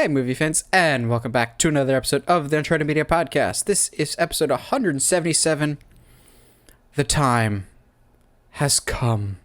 Hey, movie fans, and welcome back to another episode of the Uncharted Media Podcast. This is episode 177. The time has come.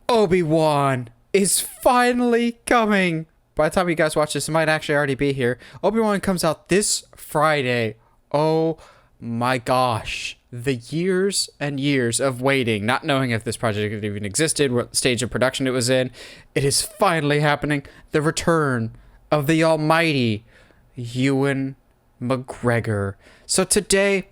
Obi-Wan is finally coming. By the time you guys watch this, it might actually already be here. Obi-Wan comes out this Friday. Oh my gosh. The years and years of waiting, not knowing if this project even existed, what stage of production it was in. It is finally happening. The return of the almighty Ewan McGregor. So today,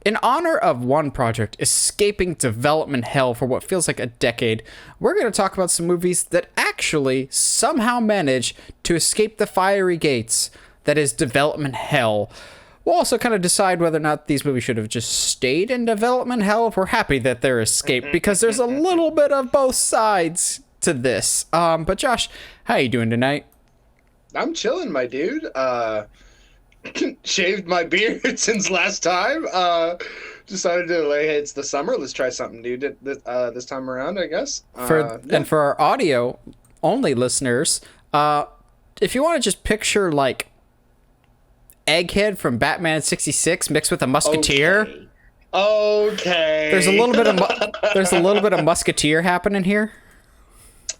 in honor of one project escaping development hell for what feels like a decade, we're going to talk about some movies that actually somehow manage to escape the fiery gates that is development hell. We'll also kind of decide whether or not these movies should have just stayed in development hell if we're happy that they're escaped, because there's a little bit of both sides to this. But Josh, how you doing tonight? I'm chilling, my dude. Shaved my beard since last time. Decided to hey, it's the summer. Let's try something new this time around, I guess. And for our audio only listeners, if you want to just picture like Egghead from Batman '66 mixed with a Musketeer. Okay. There's a little bit of Musketeer happening here.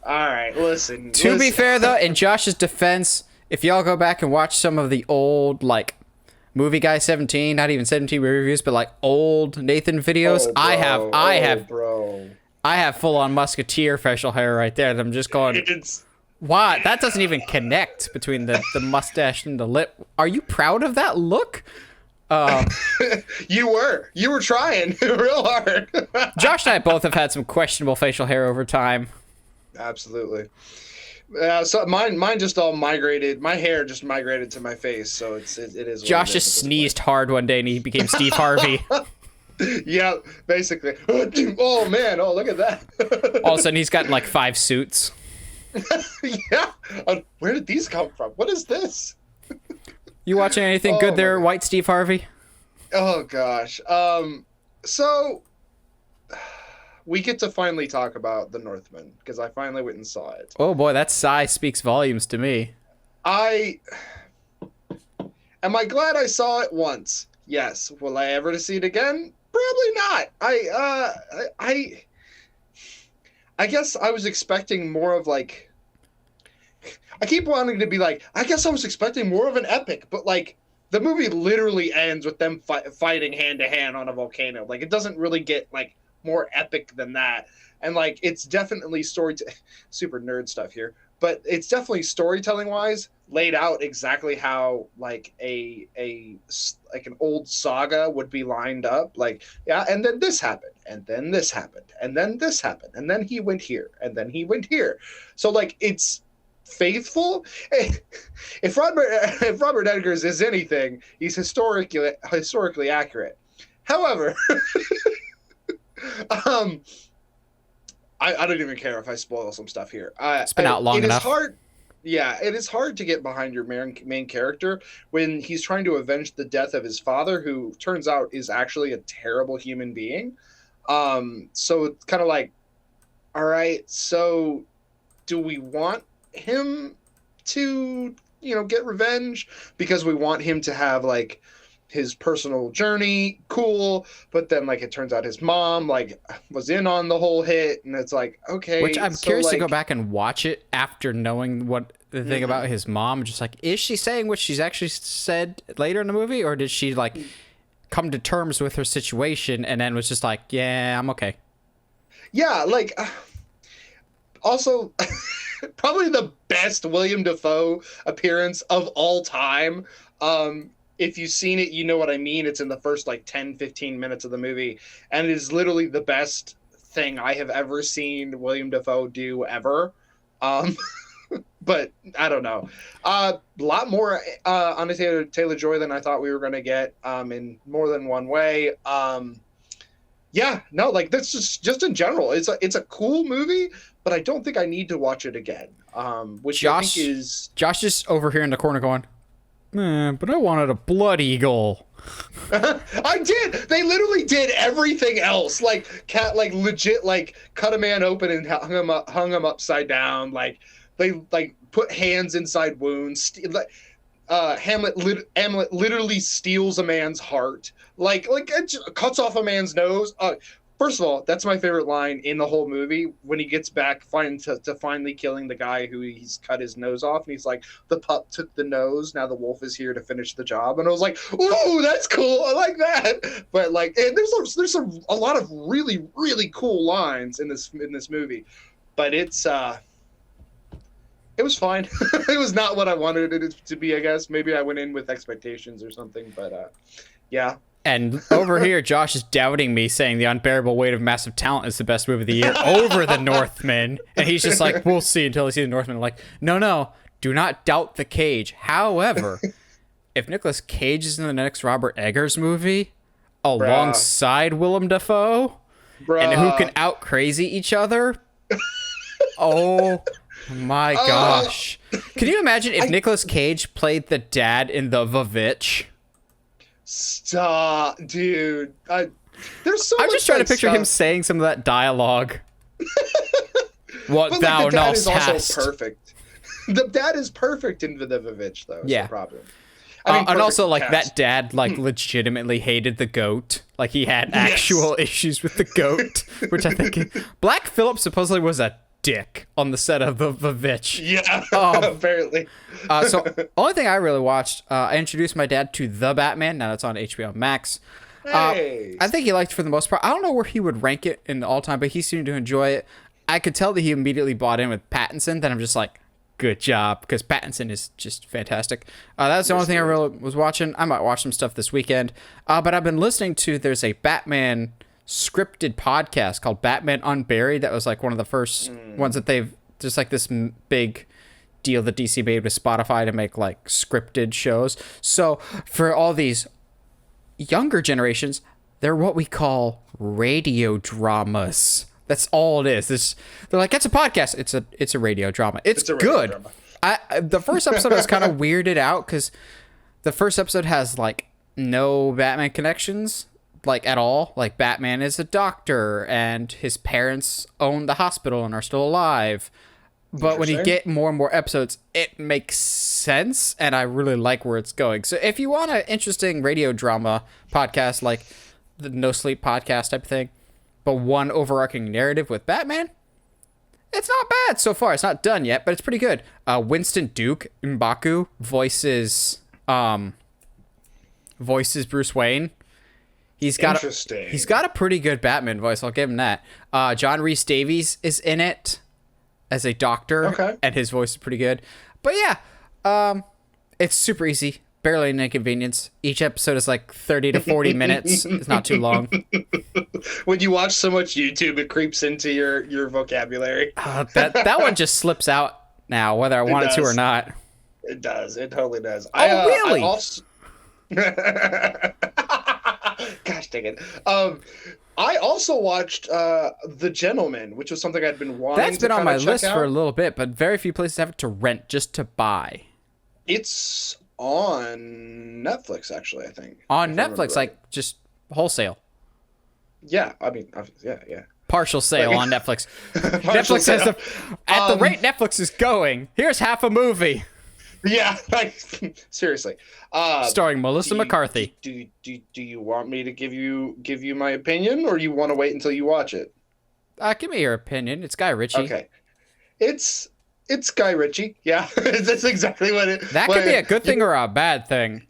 All right, listen. To be fair, though, in Josh's defense, if y'all go back and watch some of the old, like, Movie Guy 17, not even 17 reviews, but, like, old Nathan videos, I have full-on Musketeer facial hair right there that I'm just going, what? That doesn't even connect between the mustache and the lip. Are you proud of that look? You were trying real hard. Josh and I both have had some questionable facial hair over time. Absolutely. So mine just all migrated. My hair just migrated to my face, so it is. Josh just sneezed hard one day and he became Steve Harvey. Yeah, basically. Oh man! Oh, look at that. All of a sudden, he's got like 5 suits. Yeah. Where did these come from? What is this? You watching anything good there, White Steve Harvey? Oh gosh. So we get to finally talk about The Northman, because I finally went and saw it. Oh boy, that sigh speaks volumes to me. Am I glad I saw it once? Yes. Will I ever see it again? Probably not. I guess I was expecting more of like, I keep wanting to be like, I guess I was expecting more of an epic, but like the movie literally ends with them fighting hand to hand on a volcano. Like it doesn't really get like more epic than that. And like it's definitely super nerd stuff here, but it's definitely storytelling wise laid out exactly how like an old saga would be lined up. Like, yeah, and then this happened, and then this happened, and then this happened, and then he went here, and then he went here. So like it's faithful. If Robert Eggers is anything, he's historically accurate. However, I don't even care if I spoil some stuff here. It's been out long enough. It is hard. Yeah, it is hard to get behind your main character when he's trying to avenge the death of his father, who turns out is actually a terrible human being. So it's kind of like, all right, so do we want him to, get revenge because we want him to have like his personal journey? Cool. But then like it turns out his mom like was in on the whole hit, and it's like, okay, which I'm curious to go back and watch it after knowing what the thing about his mom. Just like, is she saying what she's actually said later in the movie, or did she like come to terms with her situation and then was just like, yeah, I'm okay? Yeah, like also probably the best William Dafoe appearance of all time. If you've seen it, you know what I mean. It's in the first like 10-15 minutes of the movie, and it is literally the best thing I have ever seen William Dafoe do ever. But I don't know. A lot more on Taylor-Joy than I thought we were going to get in more than one way. Yeah, no, like that's just in general. It's a cool movie, but I don't think I need to watch it again. Which I think is Josh is over here in the corner going, man, but I wanted a blood eagle. I did. They literally did everything else. Like legit, like cut a man open and hung him upside down. Like they like put hands inside wounds. Hamlet literally steals a man's heart. Like it just cuts off a man's nose. First of all, that's my favorite line in the whole movie when he gets back to finally killing the guy who he's cut his nose off, and he's like, "The pup took the nose. Now the wolf is here to finish the job." And I was like, "Ooh, that's cool. I like that." But like, and there's a lot of really really cool lines in this movie, but it was fine. It was not what I wanted it to be, I guess. Maybe I went in with expectations or something, but yeah. And over here, Josh is doubting me, saying The Unbearable Weight of Massive Talent is the best movie of the year over The Northman. And he's just like, we'll see until I see The Northman. I'm like, no, do not doubt the Cage. However, if Nicolas Cage is in the next Robert Eggers movie, alongside Willem Dafoe, and who can out-crazy each other, oh my gosh. Can you imagine if Nicolas Cage played the dad in The Vavitch? Stop, dude. There's so I'm much just trying to like picture stuff. him saying some of that dialogue. What But thou like, the dad knowst is also hast. perfect. The dad is perfect in Vavitch, though. Is Yeah. the problem. And also, like, cast. that dad, like, legitimately hated the goat. Like, he had actual issues with the goat, which I think... Black Phillip supposedly was a dick on the set of the Vavitch. Yeah, apparently. So, only thing I really watched, I introduced my dad to The Batman. Now it's on HBO Max. Hey. I think he liked it for the most part. I don't know where he would rank it in all time, but he seemed to enjoy it. I could tell that he immediately bought in with Pattinson. Then I'm just like, good job, because Pattinson is just fantastic. That's the only thing I really was watching. I might watch some stuff this weekend. But I've been listening to, there's a Batman scripted podcast called Batman Unburied. That was like one of the first ones that they've, just like this big deal that DC made with Spotify to make like scripted shows. So for all these younger generations, they're what we call radio dramas. That's all it is. They're like, it's a podcast. It's a radio drama. It's good. Drama. The first episode I was kind of weirded out because the first episode has like no Batman connections, like at all. Like Batman is a doctor and his parents own the hospital and are still alive. But when you get more and more episodes, it makes sense, and I really like where it's going. So if you want an interesting radio drama podcast, like the No Sleep podcast type of thing, but one overarching narrative with Batman, it's not bad so far. It's not done yet, but it's pretty good. Winston Duke M'Baku voices Bruce Wayne. He's got a pretty good Batman voice. I'll give him that. John Rhys Davies is in it as a doctor, and his voice is pretty good. But yeah, it's super easy, barely an inconvenience. Each episode is like 30 to 40 minutes. It's not too long. When you watch so much YouTube, it creeps into your vocabulary. That one just slips out now, whether I want it to or not. It does. It totally does. Really? Gosh dang it. I also watched The Gentleman, which was something I'd been wanting to That's been on my list out. for a little bit, but very few places have it to rent, just to buy. It's on Netflix, actually, I think. On Netflix, like, just wholesale. Yeah, I mean, yeah. Partial sale on Netflix. Netflix says, at the rate Netflix is going, here's half a movie. Yeah, like, seriously. Starring Melissa McCarthy. Do you want me to give you my opinion, or you want to wait until you watch it? Give me your opinion. It's Guy Ritchie. Okay. It's Guy Ritchie. Yeah, that's exactly what it. That could be a good thing or a bad thing.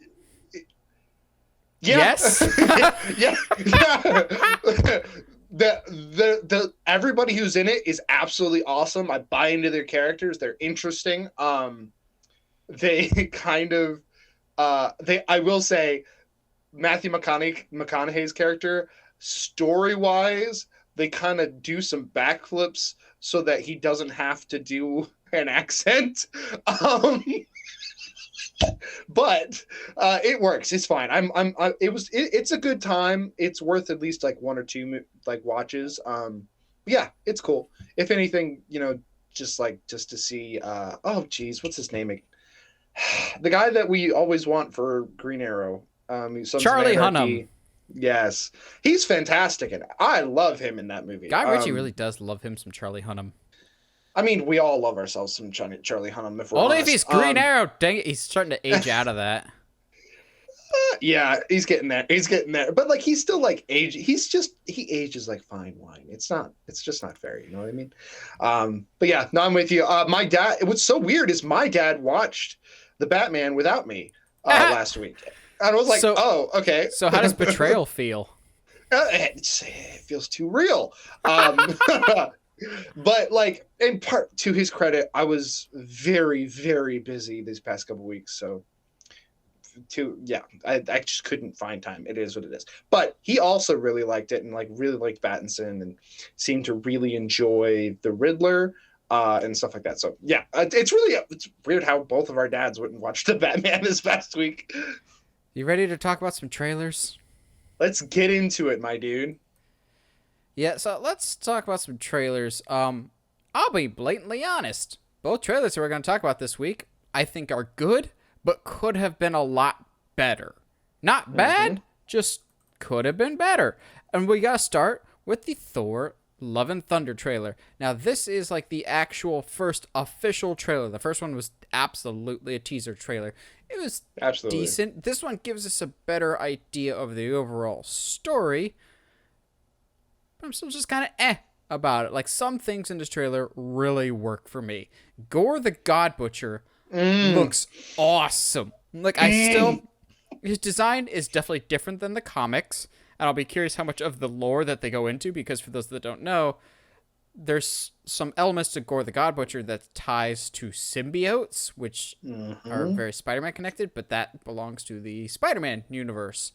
Yeah. Yes. Yeah. The everybody who's in it is absolutely awesome. I buy into their characters. They're interesting. They kind of, I will say, Matthew McConaughey's character, story-wise, they kind of do some backflips so that he doesn't have to do an accent. But it works. It's fine. It's a good time. It's worth at least like one or two like watches. Yeah, it's cool. If anything, just to see. Oh, geez, what's his name? The guy that we always want for Green Arrow. Charlie Hunnam. Yes, he's fantastic, and I love him in that movie. Guy Ritchie really does love him some Charlie Hunnam. I mean, we all love ourselves some Charlie Hunnam, if we're Only if honest. he's Green Arrow. Dang it, he's starting to age out of that. Yeah, he's getting there. He's getting there. But like, he's still like age. He ages like fine wine. It's just not fair. You know what I mean? But yeah, no, I'm with you. My dad. What's so weird is my dad watched the Batman without me last week, and I was like, oh, okay. So how does Betrayal feel? It feels too real. But like, in part to his credit, I was very, very busy these past couple weeks, so. I just couldn't find time. It is what it is. But he also really liked it and like really liked Pattinson and seemed to really enjoy the Riddler and stuff like that. So yeah, it's weird how both of our dads wouldn't watch the Batman this past week. You ready to talk about some trailers? Let's get into it, my dude. Yeah, so let's talk about some trailers. I'll be blatantly honest. Both trailers that we're going to talk about this week, I think are good, but could have been a lot better. Not bad, just could have been better. And we got to start with the Thor Love and Thunder trailer. Now, this is like the actual first official trailer. The first one was absolutely a teaser trailer. It was decent. This one gives us a better idea of the overall story. But I'm still just kind of about it. Like, some things in this trailer really work for me. Gore the God Butcher looks awesome. Like, his design is definitely different than the comics, and I'll be curious how much of the lore that they go into, because for those that don't know, there's some elements to Gore the God Butcher that ties to symbiotes, which are very Spider-Man connected, but that belongs to the Spider-Man universe.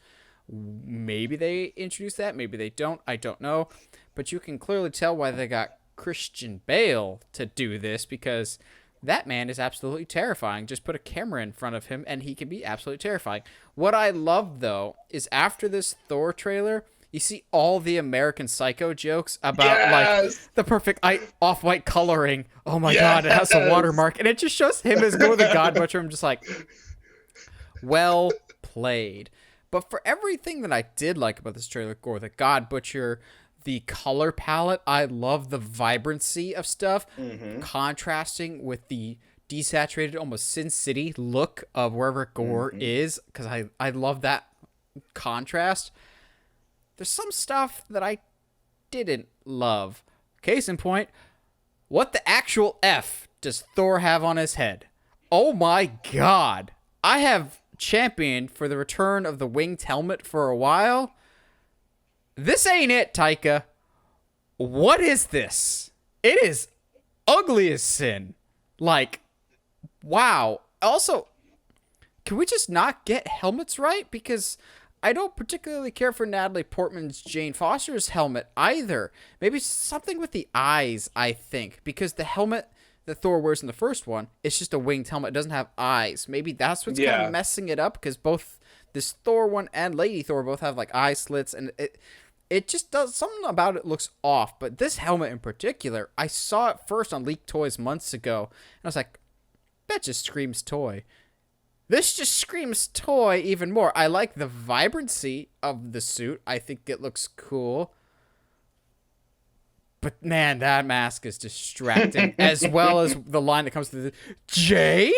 Maybe they introduce that, maybe they don't, I don't know, but you can clearly tell why they got Christian Bale to do this, because that man is absolutely terrifying. Just put a camera in front of him and he can be absolutely terrifying. What I love, though, is after this Thor trailer, you see all the American Psycho jokes about like the perfect off-white coloring. Oh my God, it has a watermark. And it just shows him as Gore the God Butcher. I'm just like, well played. But for everything that I did like about this trailer, Gore the God Butcher, the color palette, I love the vibrancy of stuff, contrasting with the desaturated, almost Sin City look of wherever Gore is, because I love that contrast. There's some stuff that I didn't love. Case in point, what the actual F does Thor have on his head? Oh my God. I have championed for the return of the winged helmet for a while. This ain't it, Taika. What is this? It is ugly as sin. Like, wow. Also, can we just not get helmets right? Because I don't particularly care for Natalie Portman's Jane Foster's helmet either. Maybe something with the eyes, I think. Because the helmet that Thor wears in the first one, it's just a winged helmet. It doesn't have eyes. Maybe that's what's kind of messing it up, because both this Thor one and Lady Thor both have like eye slits, and it just does, something about it looks off. But this helmet in particular, I saw it first on Leaked Toys months ago, and I was like, that just screams toy. This just screams toy even more. I like the vibrancy of the suit. I think it looks cool. But man, that mask is distracting, as well as the line that comes through. Jane?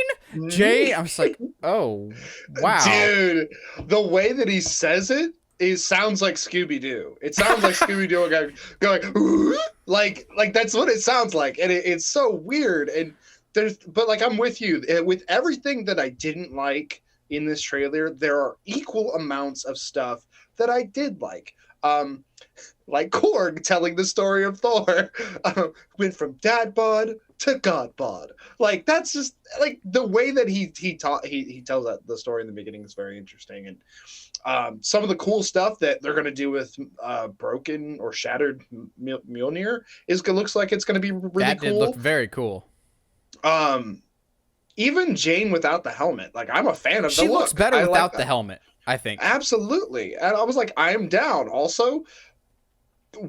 Jane? I'm just like, oh, wow. Dude, the way that he says it, sounds like Scooby-Doo. It sounds like Scooby-Doo going, like that's what it sounds like. And it's so weird. And but like, I'm with you. With everything that I didn't like in this trailer, there are equal amounts of stuff that I did like. Like Korg telling the story of Thor, went from dad bod to god bod. Like, that's just like the way that he tells the story in the beginning is very interesting. And some of the cool stuff that they're going to do with broken or shattered Mjolnir looks like it's going to be really cool. That did look very cool. Even Jane without the helmet, like, I'm a fan of the look. She looks better without the helmet, I think. Absolutely. And I was like, I am down. Also,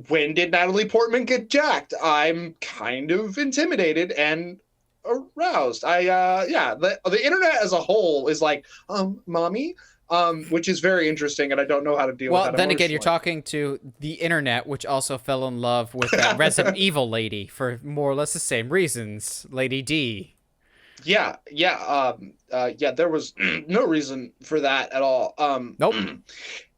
when did Natalie Portman get jacked? I'm kind of intimidated and aroused. The internet as a whole is like, mommy, which is very interesting, and I don't know how to deal with Well, that then again, you're emotionally. talking to the internet, which also fell in love with that Resident Evil lady for more or less the same reasons, Lady D. Yeah, yeah, yeah. There was no reason for that at all. Nope.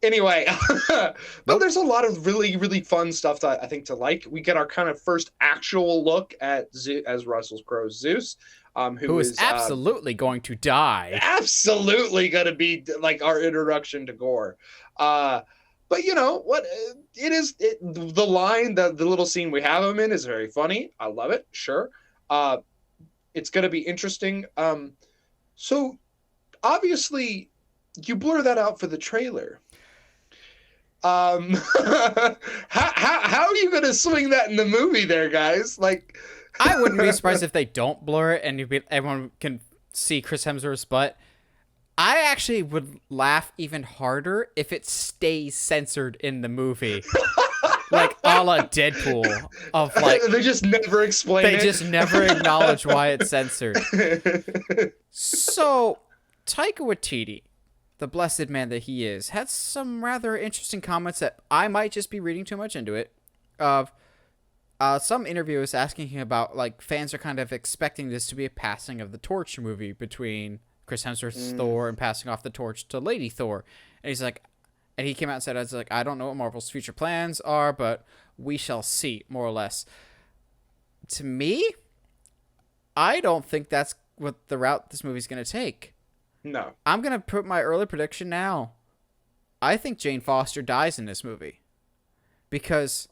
Anyway, but Nope. there's a lot of really, really fun stuff that I think to like. We get our kind of first actual look at as Russell Crowe's Zeus, Who who is is absolutely going to die. absolutely going to be like our introduction to Gore. But you know what? The line, the little scene we have him in is very funny. I love it. Sure. It's going to be interesting. So obviously, you blur that out for the trailer. How are you going to swing that in the movie, there, guys? Like, I wouldn't be surprised if they don't blur it and everyone can see Chris Hemsworth's butt. I actually would laugh even harder if it stays censored in the movie. Like a la Deadpool. Of like they just never explain they it. just never acknowledge why it's censored. So Taika Waititi, the blessed man that he is, had some rather interesting comments that I might just be reading too much into it. Of some interviewers asking him about, like, fans are kind of expecting this to be a passing of the torch movie between Chris Hemsworth's Thor and passing off the torch to Lady Thor. And he's like, and he came out and said, I don't know what Marvel's future plans are, but we shall see, more or less. To me, I don't think that's what the route this movie's going to take. No. I'm going to put my early prediction now. I think Jane Foster dies in this movie. Because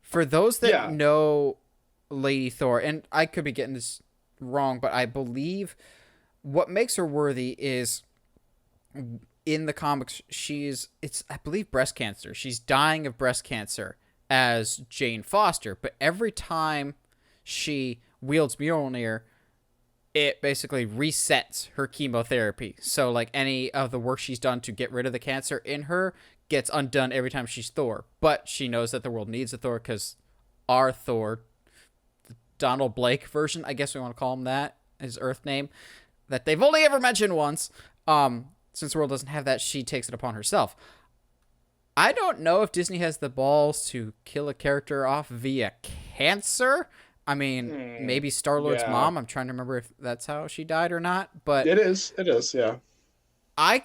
for those that know Lady Thor, and I could be getting this wrong, but I believe what makes her worthy is in the comics, it's I believe breast cancer. She's dying of breast cancer as Jane Foster, but every time she wields Mjolnir, it basically resets her chemotherapy. So like any of the work she's done to get rid of the cancer in her gets undone every time she's Thor. But she knows that the world needs a Thor because our Thor, the Donald Blake version, I guess we want to call him that, his Earth name, that they've only ever mentioned once, since the world doesn't have that, she takes it upon herself. I don't know if Disney has the balls to kill a character off via cancer. I mean, maybe Star-Lord's mom. I'm trying to remember if that's how she died or not. But It is, yeah. I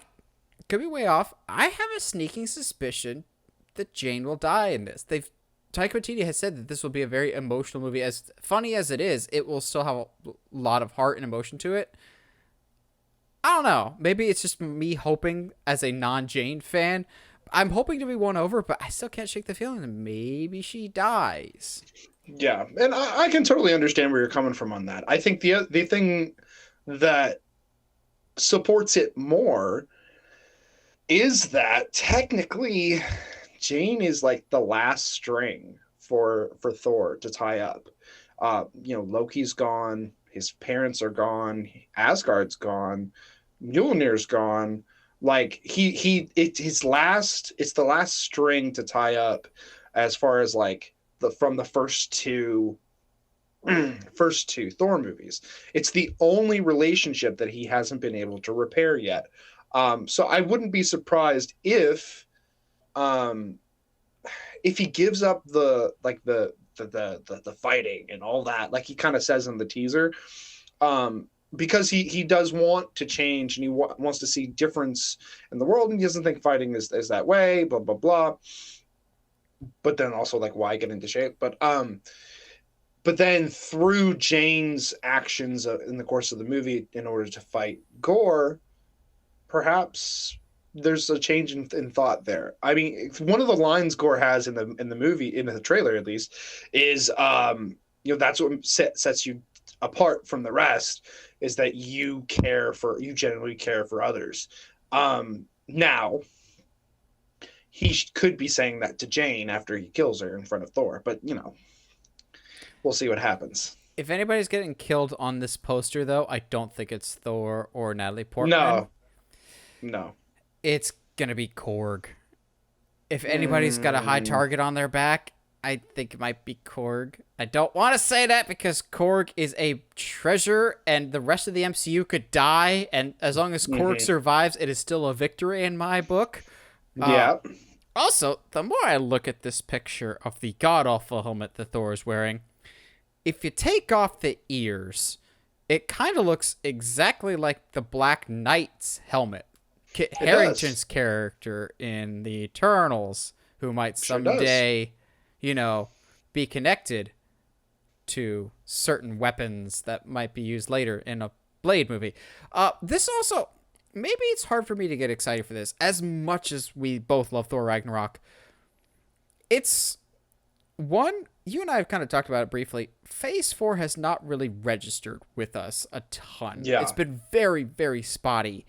could be way off. I have a sneaking suspicion that Jane will die in this. Taika Waititi has said that this will be a very emotional movie. As funny as it is, it will still have a lot of heart and emotion to it. I don't know. Maybe it's just me hoping as a non-Jane fan. I'm hoping to be won over, but I still can't shake the feeling that maybe she dies. Yeah, and I can totally understand where you're coming from on that. I think the thing that supports it more is that technically Jane is like the last string for Thor to tie up. Loki's gone, his parents are gone, Asgard's gone, Mjolnir's gone. Like it's the last string to tie up as far as like from the first two Thor movies. It's the only relationship that he hasn't been able to repair yet. So I wouldn't be surprised if he gives up the fighting and all that, like he kind of says in the teaser, because he does want to change and he wants to see difference in the world, and he doesn't think fighting is that way, blah blah blah. But then also like why get into shape? But then through Jane's actions in the course of the movie in order to fight Gore, perhaps there's a change in thought there. I mean, one of the lines Gore has in the movie, in the trailer at least, is that's what sets you apart from the rest, is that you genuinely care for others. Now he could be saying that to Jane after he kills her in front of Thor, but we'll see what happens. If anybody's getting killed on this poster, though, I don't think it's Thor or Natalie Portman. No. It's gonna be Korg. If anybody's got a high target on their back, I think it might be Korg. I don't want to say that because Korg is a treasure and the rest of the MCU could die. And as long as Korg survives, it is still a victory in my book. Yeah. Also, the more I look at this picture of the god-awful helmet that Thor is wearing, if you take off the ears, it kind of looks exactly like the Black Knight's helmet. Kit Harington's character in the Eternals, who might someday, be connected to certain weapons that might be used later in a Blade movie. This also, maybe it's hard for me to get excited for this, as much as we both love Thor Ragnarok. It's one, you and I have kind of talked about it briefly. Phase 4 has not really registered with us a ton. Yeah. It's been very, very spotty.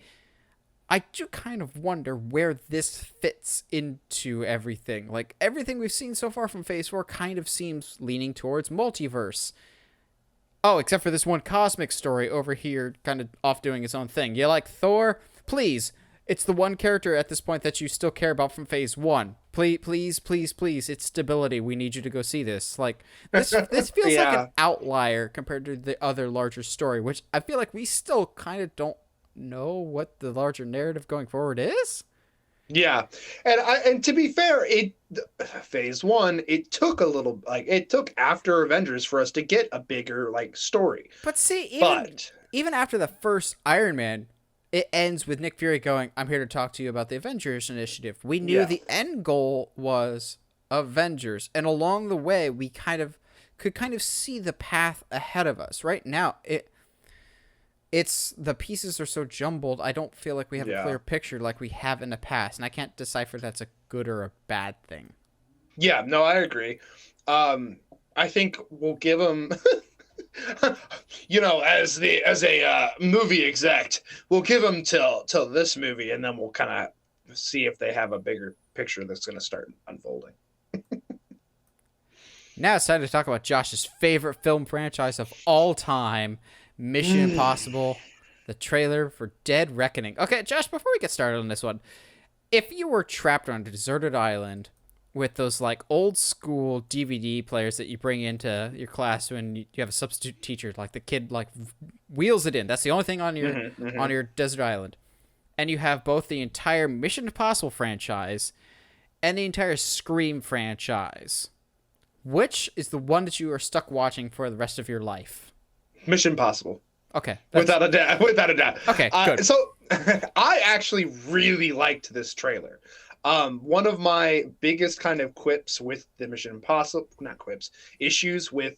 I do kind of wonder where this fits into everything. Like, everything we've seen so far from Phase 4 kind of seems leaning towards multiverse. Oh, except for this one cosmic story over here kind of off doing its own thing. You like Thor? Please. It's the one character at this point that you still care about from Phase 1. Please, it's stability. We need you to go see this. Like, this feels like an outlier compared to the other larger story, which I feel like we still kind of don't know what the larger narrative going forward is. Yeah, and to be fair, Phase 1, it took after Avengers for us to get a bigger story. But see, even after the first Iron Man, it ends with Nick Fury going, "I'm here to talk to you about the Avengers Initiative." We knew the end goal was Avengers, and along the way, we could see the path ahead of us. Right now, it's the pieces are so jumbled, I don't feel like we have a clear picture like we have in the past, and I can't decipher if that's a good or a bad thing. Yeah, no, I agree. I think we'll give them, as a movie exec, we'll give them till this movie, and then we'll kind of see if they have a bigger picture that's going to start unfolding. Now it's time to talk about Josh's favorite film franchise of all time, Mission Impossible, the trailer for Dead Reckoning. Okay, Josh, before we get started on this one, if you were trapped on a deserted island with those old school DVD players that you bring into your class when you have a substitute teacher, like the kid wheels it in, that's the only thing on your on your desert island, and you have both the entire Mission Impossible franchise and the entire Scream franchise, which is the one that you are stuck watching for the rest of your life? Mission Impossible. Okay. Without a doubt. Okay, good. So I actually really liked this trailer. One of my biggest kind of quips with the issues with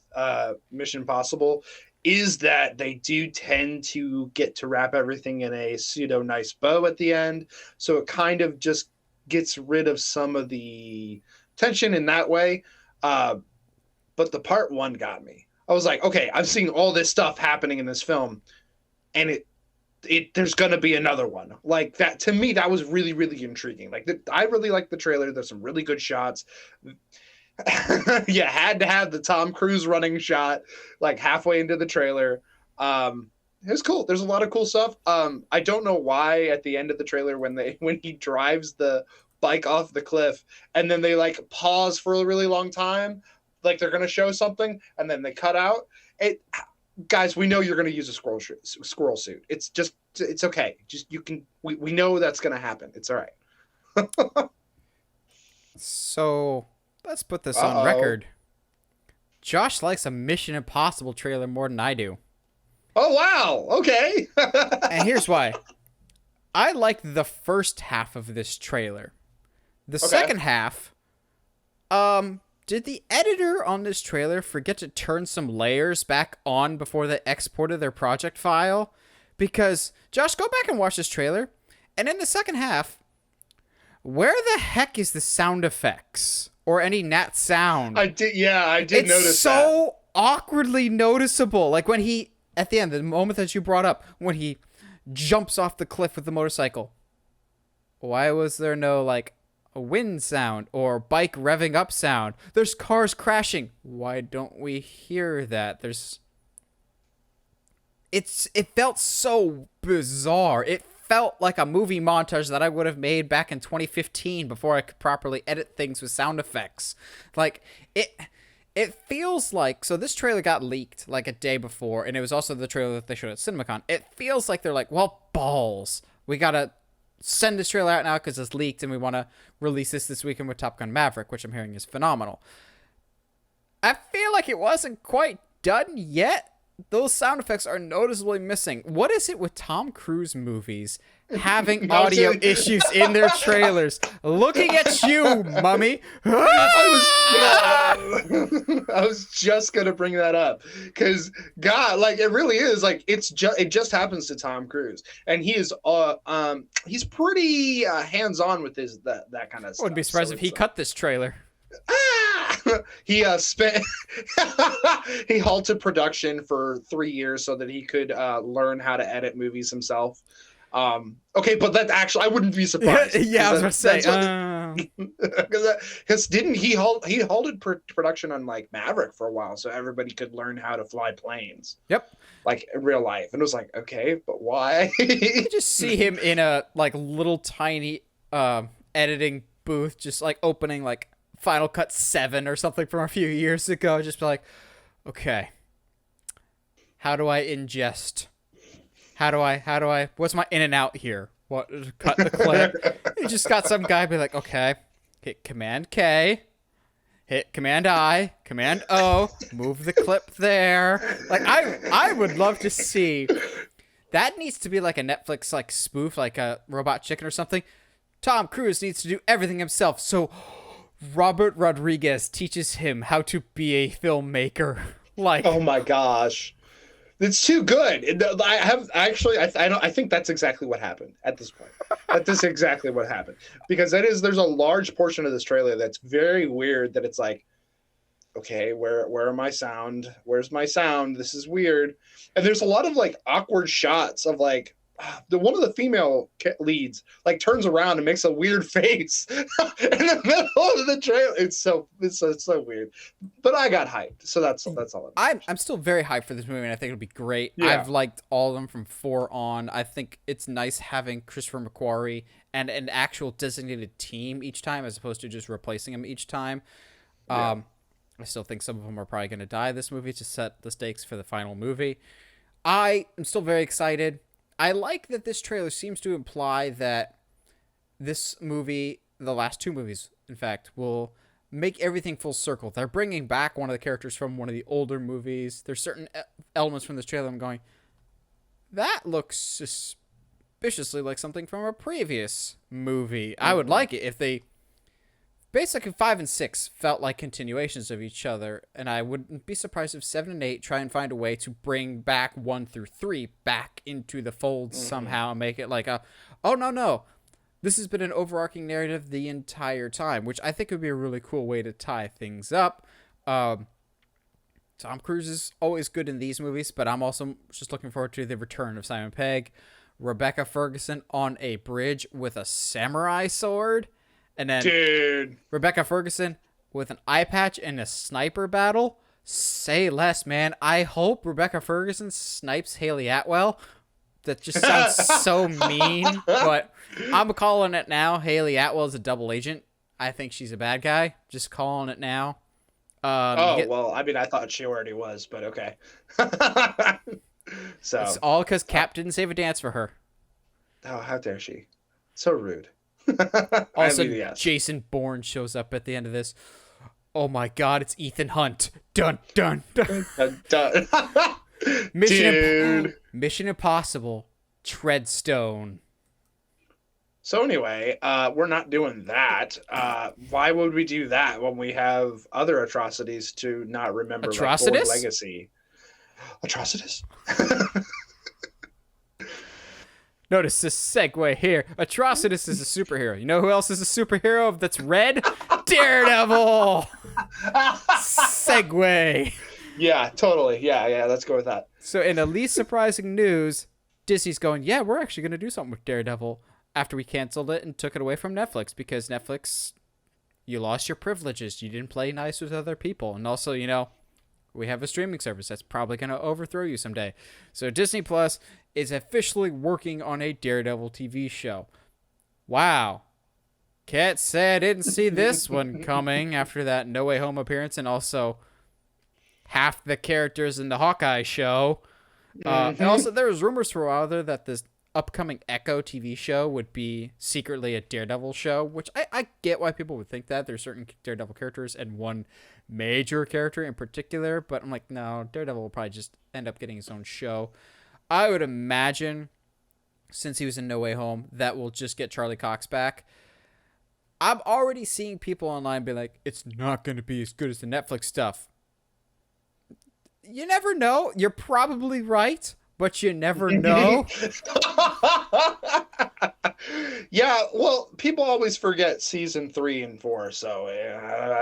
Mission Impossible is that they do tend to get to wrap everything in a pseudo nice bow at the end. So it kind of just gets rid of some of the tension in that way. But the part 1 got me. I was like, okay, I'm seeing all this stuff happening in this film, and there's gonna be another one like that. To me, that was really, really intriguing. I really liked the trailer. There's some really good shots. You had to have the Tom Cruise running shot halfway into the trailer. It was cool. There's a lot of cool stuff. I don't know why at the end of the trailer when he drives the bike off the cliff and then they pause for a really long time. They're going to show something, and then they cut out. Guys, we know you're going to use a squirrel suit. It's okay. We know that's going to happen. It's all right. So let's put this on record. Josh likes a Mission Impossible trailer more than I do. Oh, wow. Okay. And here's why. I liked the first half of this trailer. The second half, did the editor on this trailer forget to turn some layers back on before they exported their project file? Because, Josh, go back and watch this trailer, and in the second half, where the heck is the sound effects? Or any nat sound? I did notice that. It's so awkwardly noticeable. When he, at the end, the moment that you brought up, when he jumps off the cliff with the motorcycle. Why was there no, a wind sound or bike revving up sound? There's cars crashing. Why don't we hear that? It felt so bizarre. It felt like a movie montage that I would have made back in 2015 before I could properly edit things with sound effects. Like, it feels like, so this trailer got leaked like a day before, and it was also the trailer that they showed at CinemaCon. It feels like they're like, well, balls. We gotta send this trailer out now because it's leaked, and we want to release this weekend with Top Gun Maverick, which I'm hearing is phenomenal. I feel like it wasn't quite done yet. Those sound effects are noticeably missing. What is it with Tom Cruise movies having audio issues in their trailers? Looking at you, mummy. I was just gonna bring that up because God, like it really is like it just happens to Tom Cruise, and he is he's pretty hands on with that kind of stuff. I wouldn't be surprised if he cut this trailer. He spent he halted production for 3 years so that he could learn how to edit movies himself. Okay, but that actually I wouldn't be surprised. Yeah, I was gonna say because didn't he halted production on like Maverick for a while so everybody could learn how to fly planes. Yep. Like in real life, and it was like, okay, but why? You just see him in a like little tiny editing booth, just like opening like Final Cut 7 or something from a few years ago. Just be like, okay, how do I ingest? How do I, what's my in and out here? What, cut the clip? You just got some guy be like, okay, hit Command K, hit Command I, Command O, move the clip there. Like, I would love to see, that needs to be like a Netflix like spoof, like a Robot Chicken or something. Tom Cruise needs to do everything himself, so Robert Rodriguez teaches him how to be a filmmaker. Like, oh my gosh, it's too good. I think that's exactly what happened at this point. That is exactly what happened, because there's a large portion of this trailer that's very weird. That it's like, okay, where am I sound? Where's my sound? This is weird. And there's a lot of like awkward shots of like. One of the female leads like turns around and makes a weird face in the middle of the trailer. It's so weird, but I got hyped, so that's all. I'm still very hyped for this movie, and I think it'll be great. Yeah. I've liked all of them from 4 on. I think it's nice having Christopher McQuarrie and an actual designated team each time, as opposed to just replacing him each time. Yeah. I still think some of them are probably going to die this movie to set the stakes for the final movie. I am still very excited. I like that this trailer seems to imply that this movie, the last 2 movies, in fact, will make everything full circle. They're bringing back one of the characters from one of the older movies. There's certain elements from this trailer I'm going, that looks suspiciously like something from a previous movie. Mm-hmm. I would like it if they... Basically, 5 and 6 felt like continuations of each other, and I wouldn't be surprised if 7 and 8 try and find a way to bring back 1 through 3 back into the fold somehow and make it like oh, no. This has been an overarching narrative the entire time, which I think would be a really cool way to tie things up. Tom Cruise is always good in these movies, but I'm also just looking forward to the return of Simon Pegg. Rebecca Ferguson on a bridge with a samurai sword. And then Dude. Rebecca Ferguson with an eye patch and a sniper battle. Say less, man. I hope Rebecca Ferguson snipes Haley Atwell. That just sounds so mean, but I'm calling it now. Haley Atwell is a double agent. I think she's a bad guy. Just calling it now. Well, I mean, I thought she already was, but okay. So it's all because Cap didn't save a dance for her. Oh, how dare she? So rude. Also, yes. Jason Bourne shows up at the end of this. Oh my God, it's Ethan Hunt. Dun dun dun. Dun. Mission Impossible. Treadstone. So anyway, we're not doing that. Why would we do that when we have other atrocities to not remember? Atrocitus? Like Legacy. Atrocitus? Notice this segue here. Atrocitus is a superhero. You know who else is a superhero that's red? Daredevil! Segue. Yeah, totally. Yeah, let's go with that. So in the least surprising news, Disney's going, yeah, we're actually going to do something with Daredevil after we canceled it and took it away from Netflix because Netflix, you lost your privileges. You didn't play nice with other people. And also, we have a streaming service that's probably going to overthrow you someday. So Disney Plus is officially working on a Daredevil TV show. Wow. Can't say I didn't see this one coming after that No Way Home appearance and also half the characters in the Hawkeye show. And also there was rumors for a while there that this upcoming Echo TV show would be secretly a Daredevil show, which I get why people would think that. There's certain Daredevil characters and one major character in particular, but I'm like, no, Daredevil will probably just end up getting his own show. I would imagine, since he was in No Way Home, that will just get Charlie Cox back. I'm already seeing people online be like, it's not going to be as good as the Netflix stuff. You never know. You're probably right, but you never know. Yeah, well, people always forget season 3 and 4, so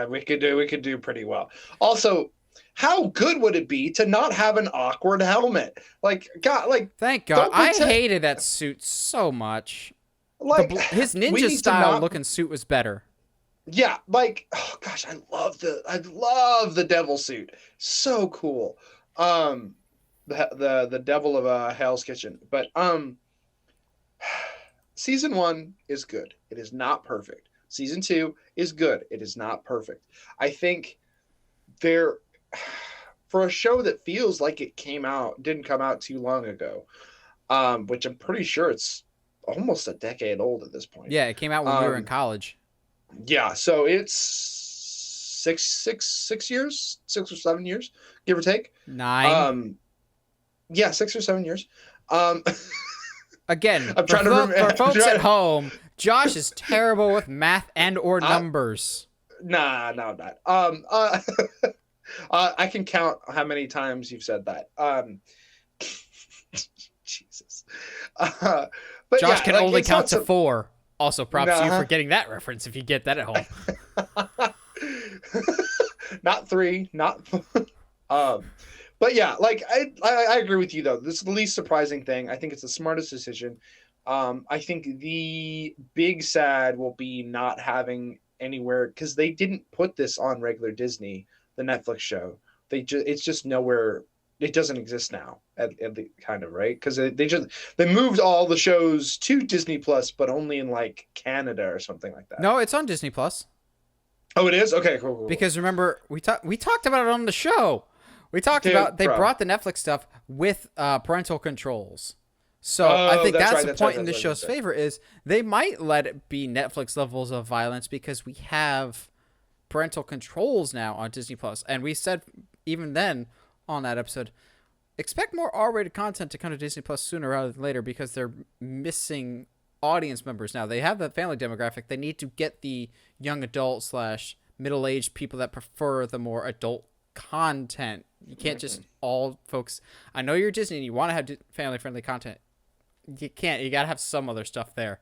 we could do pretty well. Also, how good would it be to not have an awkward helmet? Like, God, like, thank God. I hated that suit so much. Like, his ninja style looking suit was better. Yeah, like, oh gosh, I love the devil suit. So cool. The devil of Hell's Kitchen. But season 1 is good. It is not perfect. Season 2 is good. It is not perfect. I think for a show that feels like it didn't come out too long ago, which I'm pretty sure it's almost a decade old at this point. Yeah, it came out when we were in college. Yeah, so it's 6 years, 6 or 7 years, give or take. 9. Yeah, 6 or 7 years. Again, I'm trying to remember. For folks at home, Josh is terrible with math and or numbers. Nah, no, I'm not. I can count how many times you've said that. Jesus. But Josh yeah, can only count to 4. Also, props to you for getting that reference if you get that at home. Not 3, not. But yeah, like I agree with you though. This is the least surprising thing. I think it's the smartest decision. I think the big sad will be not having anywhere because they didn't put this on regular Disney, the Netflix show. It's just nowhere. It doesn't exist now, at the kind of, right? Because they moved all the shows to Disney Plus, but only in like Canada or something like that. No, it's on Disney Plus. Oh, it is? Okay, cool. Because remember, we talked about it on the show. We talked about they brought the Netflix stuff with parental controls. So I think that's the point in the show's favor is they might let it be Netflix levels of violence because we have parental controls now on Disney Plus, and we said even then on that episode, expect more R-rated content to come to Disney Plus sooner rather than later because they're missing audience members now. They have the family demographic. They need to get the young adult / middle-aged people that prefer the more adult content. You can't just all folks. I know you're Disney and you want to have family-friendly content. You can't. You got to have some other stuff there.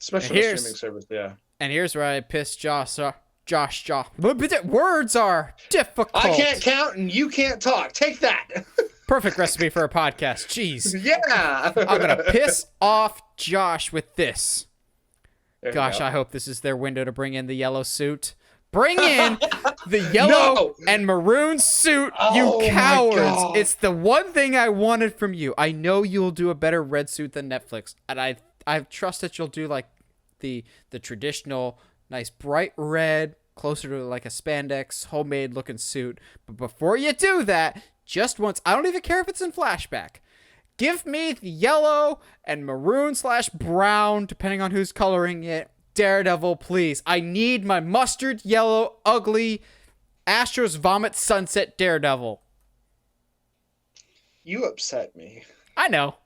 Especially with streaming service, yeah. And here's where I pissed Josh. Words are difficult. I can't count and you can't talk. Take that. Perfect recipe for a podcast. Jeez. Yeah. I'm going to piss off Josh with this. Gosh, I hope this is their window to bring in the yellow suit. Bring in the yellow and maroon suit, you cowards. It's the one thing I wanted from you. I know you'll do a better red suit than Netflix. And I trust that you'll do like the traditional nice bright red, closer to like a spandex, homemade looking suit. But before you do that, just once, I don't even care if it's in flashback. Give me the yellow and maroon / brown, depending on who's coloring it. Daredevil, please. I need my mustard yellow, ugly, Astros vomit sunset Daredevil. You upset me. I know.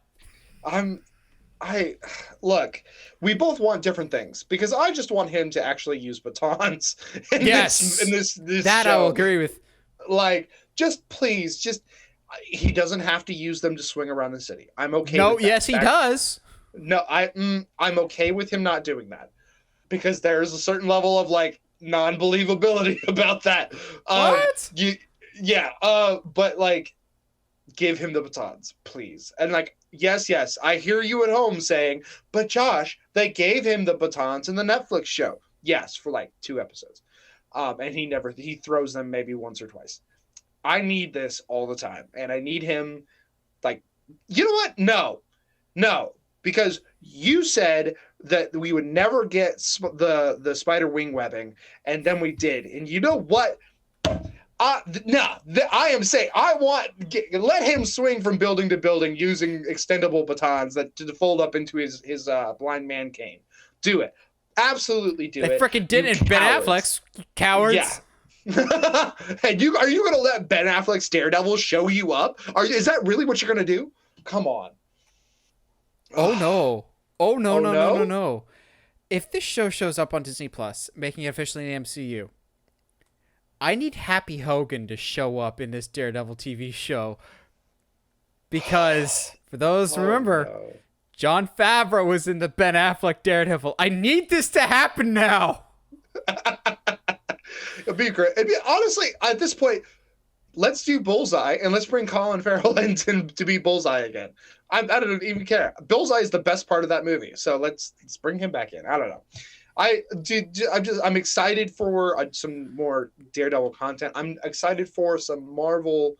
Look, we both want different things because I just want him to actually use batons in this that show. I will agree with. Like, just please, he doesn't have to use them to swing around the city. I'm okay. No, with that. Yes, he does. No, I'm okay with him not doing that because there's a certain level of like non-believability about that. What? But like, give him the batons, please, and like. Yes, I hear you at home saying, but Josh, they gave him the batons in the Netflix show. Yes, for like 2 episodes. And he throws them maybe once or twice. I need this all the time. And I need him like You know what? No, because you said that we would never get the spider wing webbing, and then we did. And you know what? I am saying let him swing from building to building using extendable batons that to fold up into his blind man cane. Do it, absolutely do They it. freaking did it in Ben Affleck's, cowards. Yeah. And are you gonna let Ben Affleck's Daredevil show you up? Is that really what you're gonna do? Come on. Oh no. Oh no, Oh, no, no? no, no, no. If this show shows up on Disney Plus, making it officially an MCU, I need Happy Hogan to show up in this Daredevil TV show. Because, for those who remember, no. Jon Favreau was in the Ben Affleck Daredevil. I need this to happen now. It'd be great. Honestly, at this point, let's do Bullseye and let's bring Colin Farrell in to be Bullseye again. I don't even care. Bullseye is the best part of that movie, so let's bring him back in. I don't know. I'm excited for some more Daredevil content. I'm excited for some Marvel,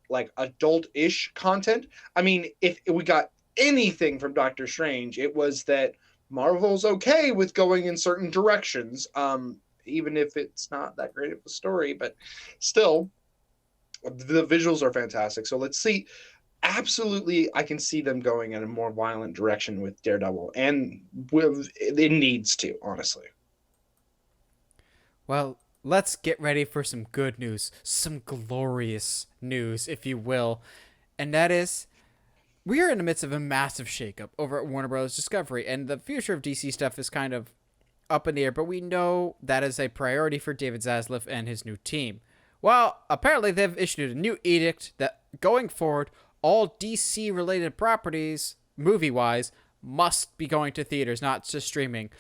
like adult-ish content. I mean, if we got anything from Doctor Strange, it was that Marvel's okay with going in certain directions, even if it's not that great of a story. But still, the visuals are fantastic. So let's see. Absolutely, I can see them going in a more violent direction with Daredevil, and it needs to, honestly. Well, let's get ready for some good news. Some glorious news, if you will. And that is, we are in the midst of a massive shakeup over at WarnerBros Discovery, and the future of DC stuff is kind of up in the air, but we know that is a priority for David Zaslav and his new team. Well, apparently they've issued a new edict that, going forward, all DC-related properties, movie-wise, must be going to theaters, not just streaming.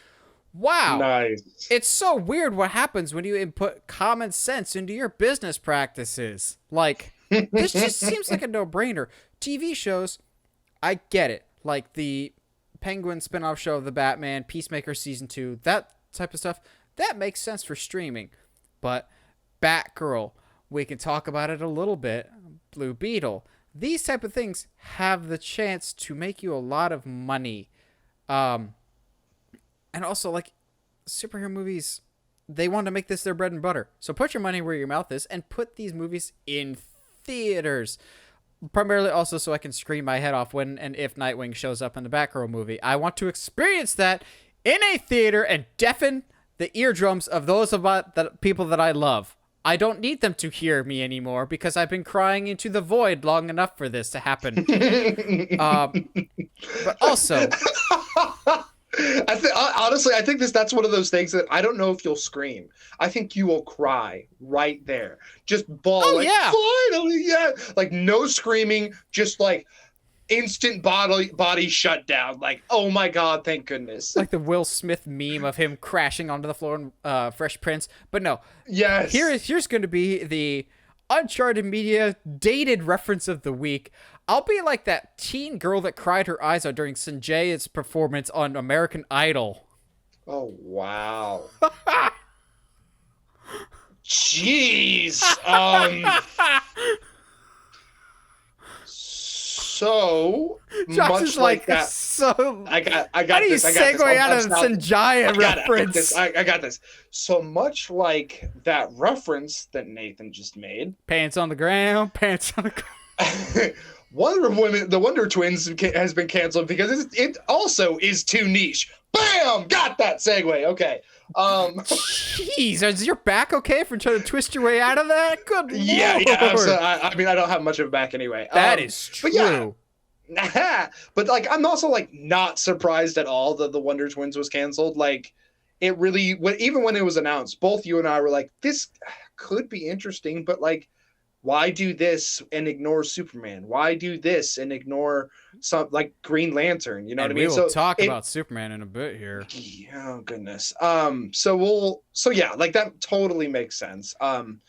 Wow. Nice. It's so weird what happens when you input common sense into your business practices. Like, this just seems like a no-brainer. TV shows, I get it. Like the Penguin spin-off show of the Batman, Peacemaker Season 2, that type of stuff, that makes sense for streaming. But Batgirl, we can talk about it a little bit. Blue Beetle. These type of things have the chance to make you a lot of money. And also, like, superhero movies, they want to make this their bread and butter. So put your money where your mouth is and put these movies in theaters. Primarily also so I can scream my head off when and if Nightwing shows up in the Batgirl movie. I want to experience that in a theater and deafen the eardrums of those the people that I love. I don't need them to hear me anymore because I've been crying into the void long enough for this to happen. But also, honestly, I think that's one of those things that I don't know if you'll scream. I think you will cry right there, just bawl. Oh, like, yeah. Finally, yeah, like no screaming, just like instant body shutdown. Like, oh my god, thank goodness. like the Will Smith meme of him crashing onto the floor in Fresh Prince. But no, Yes. here's going to be the Uncharted media dated reference of the week. I'll be like that teen girl that cried her eyes out during Sanjay's performance on American Idol. Oh wow. Jeez. So Josh much is like that. So I got how do you this. I got this. segue out I'm of the stopping. Sanjaya reference? I got this. So much like that reference that Nathan just made. Pants on the ground, pants on the ground. Wonder Woman, the Wonder Twins has been canceled because it also is too niche. Bam! Got that segue. Okay. Jeez, is your back okay for trying to twist your way out of that? Good Yeah. lord. So, I mean, I don't have much of a back anyway. That is true. But yeah. But like, I'm also like not surprised at all that the Wonder Twins was canceled. Like, it really, even when it was announced, both you and I were like, this could be interesting, but like, why do this and ignore Superman? Why do this and ignore some like Green Lantern? You know what I mean? We will talk about Superman in a bit here. Oh goodness. So yeah, like that totally makes sense. And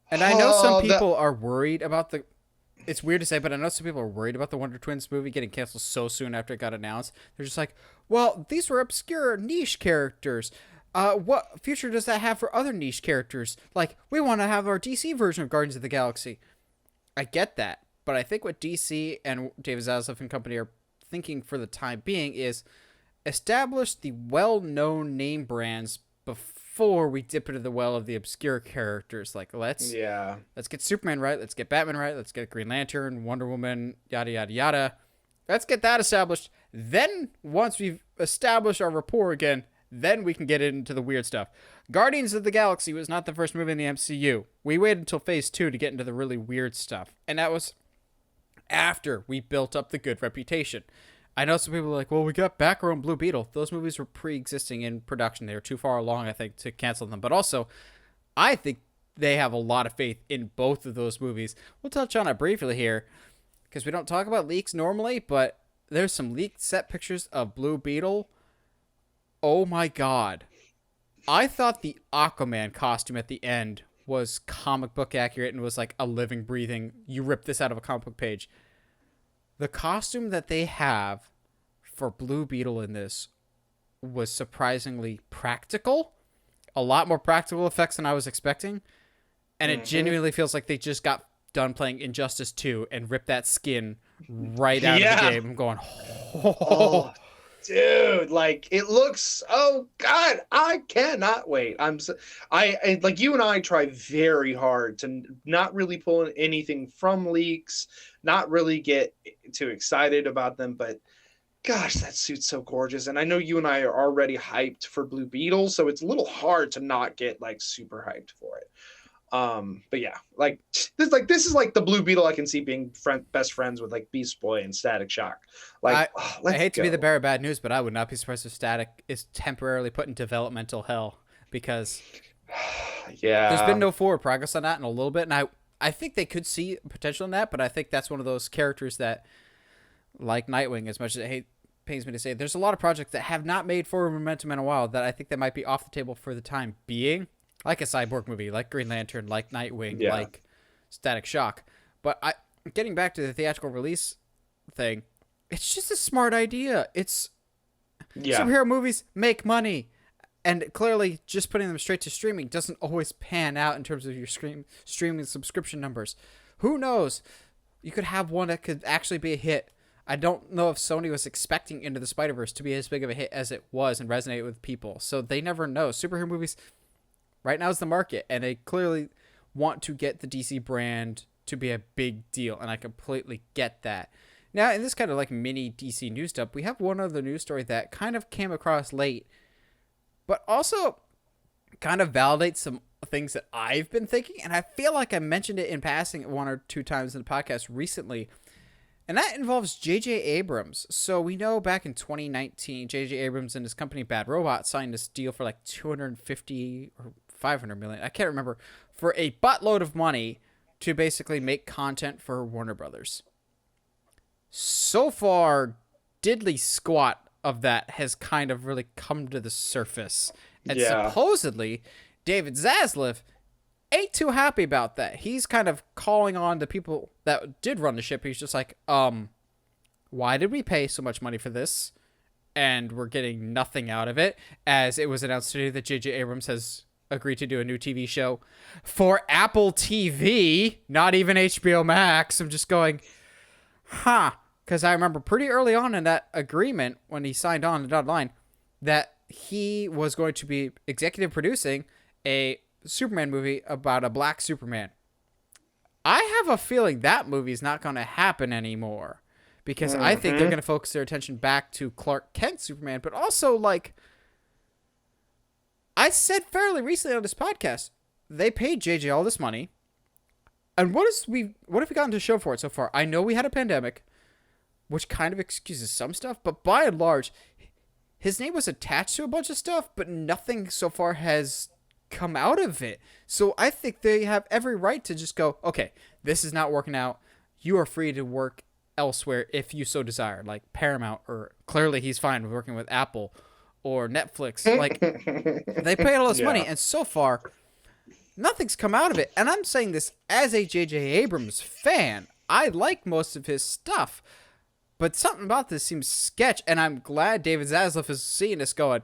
I know some people are worried about the. It's weird to say, but I know some people are worried about the Wonder Twins movie getting canceled so soon after it got announced. They're just like, well, these were obscure niche characters. What future does that have for other niche characters? Like, we want to have our DC version of Guardians of the Galaxy. I get that, But I think what DC and David Zaslav and company are thinking for the time being is establish the well-known name brands before we dip into the well of the obscure characters. Like, let's get Superman right, let's get Batman right, let's get Green Lantern, Wonder Woman, yada yada yada. Let's get that established. Then once we've established our rapport again, then we can get into the weird stuff. Guardians of the Galaxy was not the first movie in the MCU. We waited until phase 2 to get into the really weird stuff. And that was after we built up the good reputation. I know some people are like, well, we got Batgirl and Blue Beetle. Those movies were pre-existing in production. They were too far along, I think, to cancel them. But also, I think they have a lot of faith in both of those movies. We'll touch on it briefly here, because we don't talk about leaks normally, but there's some leaked set pictures of Blue Beetle. Oh my god. I thought the Aquaman costume at the end was comic book accurate and was like a living, breathing, you rip this out of a comic book page. The costume that they have for Blue Beetle in this was surprisingly practical. A lot more practical effects than I was expecting. And it genuinely feels like they just got done playing Injustice 2 and ripped that skin right out of the game. I'm going, oh, dude, like it looks, oh god, I cannot wait. I like, you and I try very hard to not really pull anything from leaks, not really get too excited about them, but gosh, that suit's so gorgeous. And I know you and I are already hyped for Blue Beetle, so it's a little hard to not get like super hyped for it. But yeah, like this is like the Blue Beetle I can see being best friends with like Beast Boy and Static Shock. Like, I hate to be the bearer of bad news, but I would not be surprised if Static is temporarily put in developmental hell, because there's been no forward progress on that in a little bit, and I think they could see potential in that, but I think that's one of those characters that, like Nightwing, as much as it pains me to say, there's a lot of projects that have not made forward momentum in a while that I think that might be off the table for the time being. Like a Cyborg movie, like Green Lantern, like Nightwing, like Static Shock. But getting back to the theatrical release thing, it's just a smart idea. It's superhero movies make money. And clearly, just putting them straight to streaming doesn't always pan out in terms of your streaming subscription numbers. Who knows? You could have one that could actually be a hit. I don't know if Sony was expecting Into the Spider-Verse to be as big of a hit as it was and resonate with people. So they never know. Superhero movies right now is the market, and they clearly want to get the DC brand to be a big deal, and I completely get that. Now, in this kind of like mini DC news dump, we have one other news story that kind of came across late, but also kind of validates some things that I've been thinking, and I feel like I mentioned it in passing one or two times in the podcast recently, and that involves J.J. Abrams. So we know back in 2019, J.J. Abrams and his company Bad Robot signed this deal for like $250 or $500 million, I can't remember, for a buttload of money to basically make content for Warner Brothers. So far, diddly squat of that has kind of really come to the surface. And supposedly, David Zaslav ain't too happy about that. He's kind of calling on the people that did run the ship. He's just like, why did we pay so much money for this? And we're getting nothing out of it. As it was announced today that J.J. Abrams has agreed to do a new TV show for Apple TV, not even HBO Max. I'm just going, because I remember pretty early on in that agreement when he signed on the dotted line that he was going to be executive producing a Superman movie about a black Superman. I have a feeling that movie's not going to happen anymore, because I think they're going to focus their attention back to Clark Kent Superman, but also, like, I said fairly recently on this podcast, they paid JJ all this money. And what have we gotten to show for it so far? I know we had a pandemic, which kind of excuses some stuff, but by and large, his name was attached to a bunch of stuff, but nothing so far has come out of it. So I think they have every right to just go, okay, this is not working out. You are free to work elsewhere if you so desire, like Paramount, or clearly he's fine with working with Apple or Netflix. Like, they paid all this money, and so far, nothing's come out of it. And I'm saying this as a J.J. Abrams fan. I like most of his stuff, but something about this seems sketch, and I'm glad David Zaslav is seeing this going,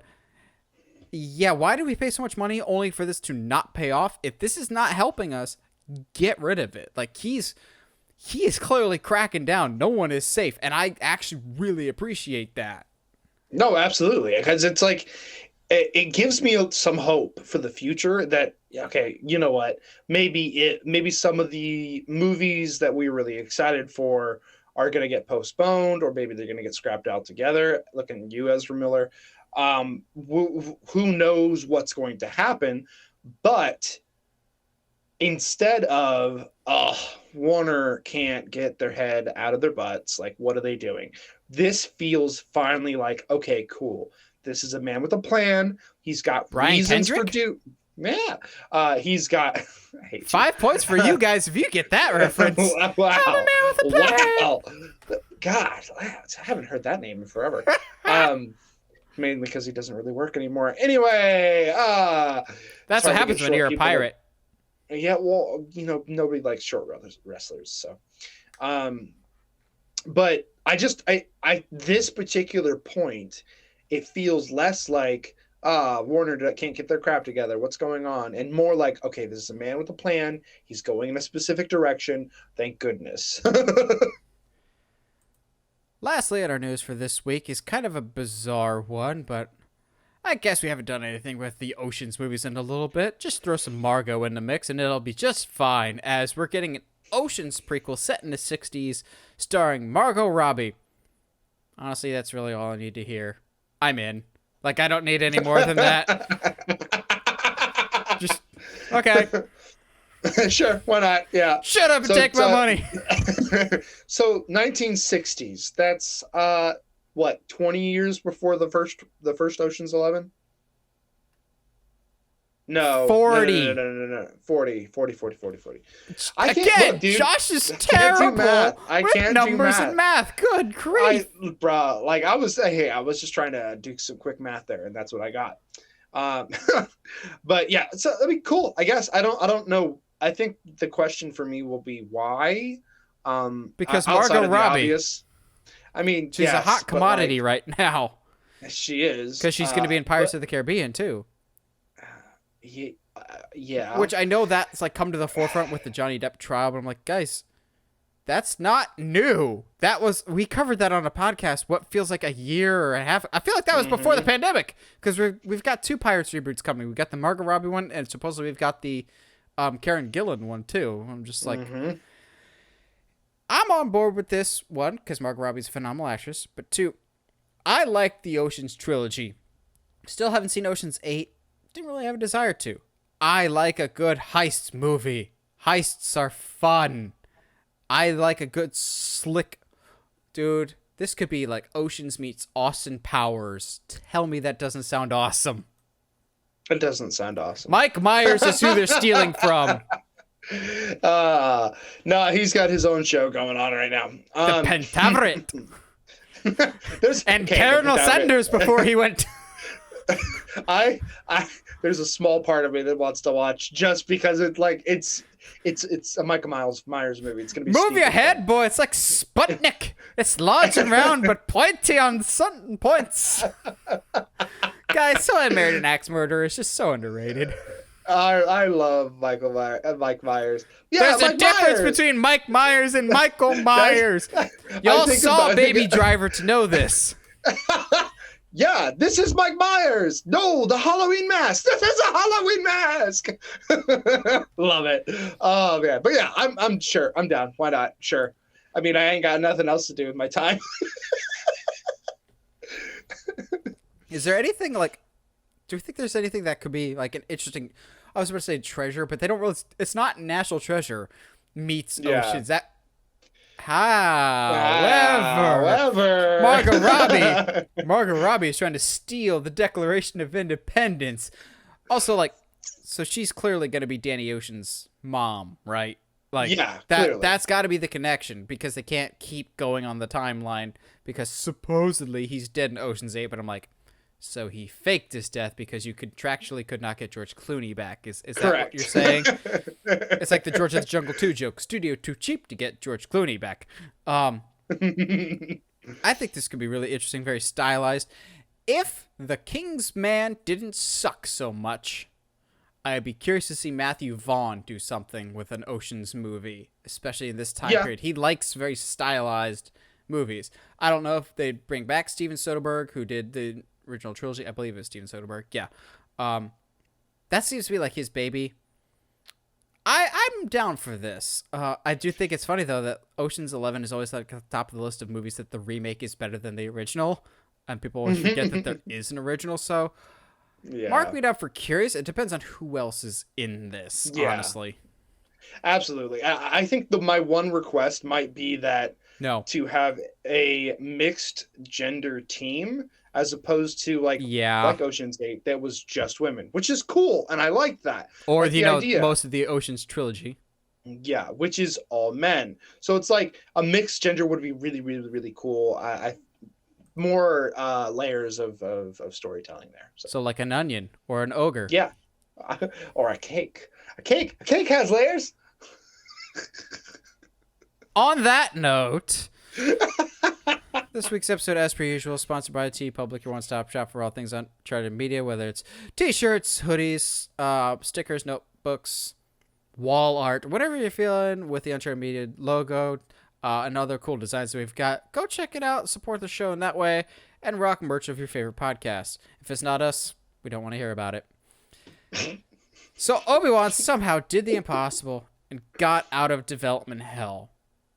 yeah, why do we pay so much money only for this to not pay off? If this is not helping us, get rid of it. Like, he's he is clearly cracking down. No one is safe. And I actually really appreciate that. No, absolutely. Because it's like, it gives me some hope for the future that, okay, you know what? Maybe some of the movies that we were really excited for are going to get postponed, or maybe they're going to get scrapped altogether. Looking at you, Ezra Miller. Who knows what's going to happen? But instead of, Warner can't get their head out of their butts, like, what are they doing? This feels finally like, okay, cool. This is a man with a plan. He's got Brian reasons Kendrick? for Yeah. He's got 5 points for you guys if you get that reference. Wow. I'm a man with a plan. Wow. God, I haven't heard that name in forever. Mainly because he doesn't really work anymore. Anyway, that's what happens when you're a pirate. Yeah, well, nobody likes short wrestlers, so. But I this particular point, it feels less like, Warner can't get their crap together. What's going on? And more like, okay, this is a man with a plan. He's going in a specific direction. Thank goodness. Lastly, on our news for this week is kind of a bizarre one, but I guess we haven't done anything with the Oceans movies in a little bit. Just throw some Margot in the mix and it'll be just fine, as we're getting an Oceans prequel set in the 60s starring Margot Robbie. Honestly, that's really all I need to hear. I'm in. Like, I don't need any more than that. Just, okay. Sure, why not? Yeah. Shut up and take my money. So 1960s. That's what, 20 years before the first Ocean's 11? No. 40. No. 40. I can't, look, dude, Josh is terrible. I can't do numbers and math. Good grief. Bro, like I was just trying to do some quick math there, and that's what I got. But yeah, so I mean, cool. I guess I don't know. I think the question for me will be why. Because Margot Robbie. Obvious, I mean, she's a hot commodity right now. She is. Because she's going to be in Pirates of the Caribbean too. Yeah. Which I know that's like come to the forefront with the Johnny Depp trial, but I'm like, guys, that's not new. We covered that on a podcast. What feels like a year or a half. I feel like that was before the pandemic, because we've got 2 Pirates reboots coming. We've got the Margot Robbie one, and supposedly we've got the Karen Gillan one too. I'm just like, I'm on board with this one because Margot Robbie's a phenomenal actress. But 2, I like the Ocean's trilogy. Still haven't seen Ocean's 8. Didn't really have a desire to. I like a good heist movie. Heists are fun. I like a good slick... Dude, this could be like Oceans meets Austin Powers. Tell me that doesn't sound awesome. It doesn't sound awesome. Mike Myers is who they're stealing from. No, he's got his own show going on right now. The Pentaveret. And Colonel Sanders before he went... There's a small part of me that wants to watch just because it's a Michael Myers movie. It's gonna be move your head, boy. It's like Sputnik. It's large and round, but pointy on certain points. Guys, So I Married an Axe Murderer is just so underrated. I love Mike Myers. Yeah, there's Mike a difference Myers. between Mike Myers and Michael Myers. Y'all saw Baby Driver to know this. Yeah, this is Mike Myers. No, the Halloween mask. This is a Halloween mask. Love it. Oh man, but yeah, I'm sure. I'm down. Why not? Sure. I mean, I ain't got nothing else to do with my time. Is there anything like? Do you think there's anything that could be like an interesting? I was about to say treasure, but they don't really. It's not National Treasure meets Oceans. That. However, Margot Robbie is trying to steal the Declaration of Independence. Also, like, so she's clearly going to be Danny Ocean's mom, right? Like, yeah, that's got to be the connection, because they can't keep going on the timeline because supposedly he's dead in Ocean's 8. But I'm like, so he faked his death because you contractually could not get George Clooney back. Is that what you're saying? It's like the George of the Jungle 2 joke. Studio too cheap to get George Clooney back. I think this could be really interesting, very stylized. If the King's Man didn't suck so much, I'd be curious to see Matthew Vaughn do something with an Oceans movie, especially in this time period. He likes very stylized movies. I don't know if they'd bring back Steven Soderbergh, who did the original trilogy. I believe it was Steven Soderbergh. Yeah. That seems to be like his baby. I'm down for this. I do think it's funny, though, that Ocean's 11 is always like at the top of the list of movies that the remake is better than the original. And people always forget that there is an original. So mark me down for curious. It depends on who else is in this, honestly. Absolutely. I think my one request might be that to have a mixed gender team as opposed to like Ocean's 8 that was just women, which is cool, and I like that. Or like the idea, most of the Ocean's trilogy. Yeah, which is all men. So it's like a mixed gender would be really, really, really cool. I more layers of storytelling there. So like an onion or an ogre. Yeah, or a cake. A cake has layers. On that note, this week's episode, as per usual, sponsored by TeePublic, your one-stop shop for all things Uncharted media, whether it's t-shirts, hoodies, stickers, notebooks, wall art, whatever you're feeling with the Uncharted media logo and other cool designs that we've got. Go check it out, support the show in that way, and rock merch of your favorite podcast. If it's not us, we don't want to hear about it. So Obi-Wan somehow did the impossible and got out of development hell.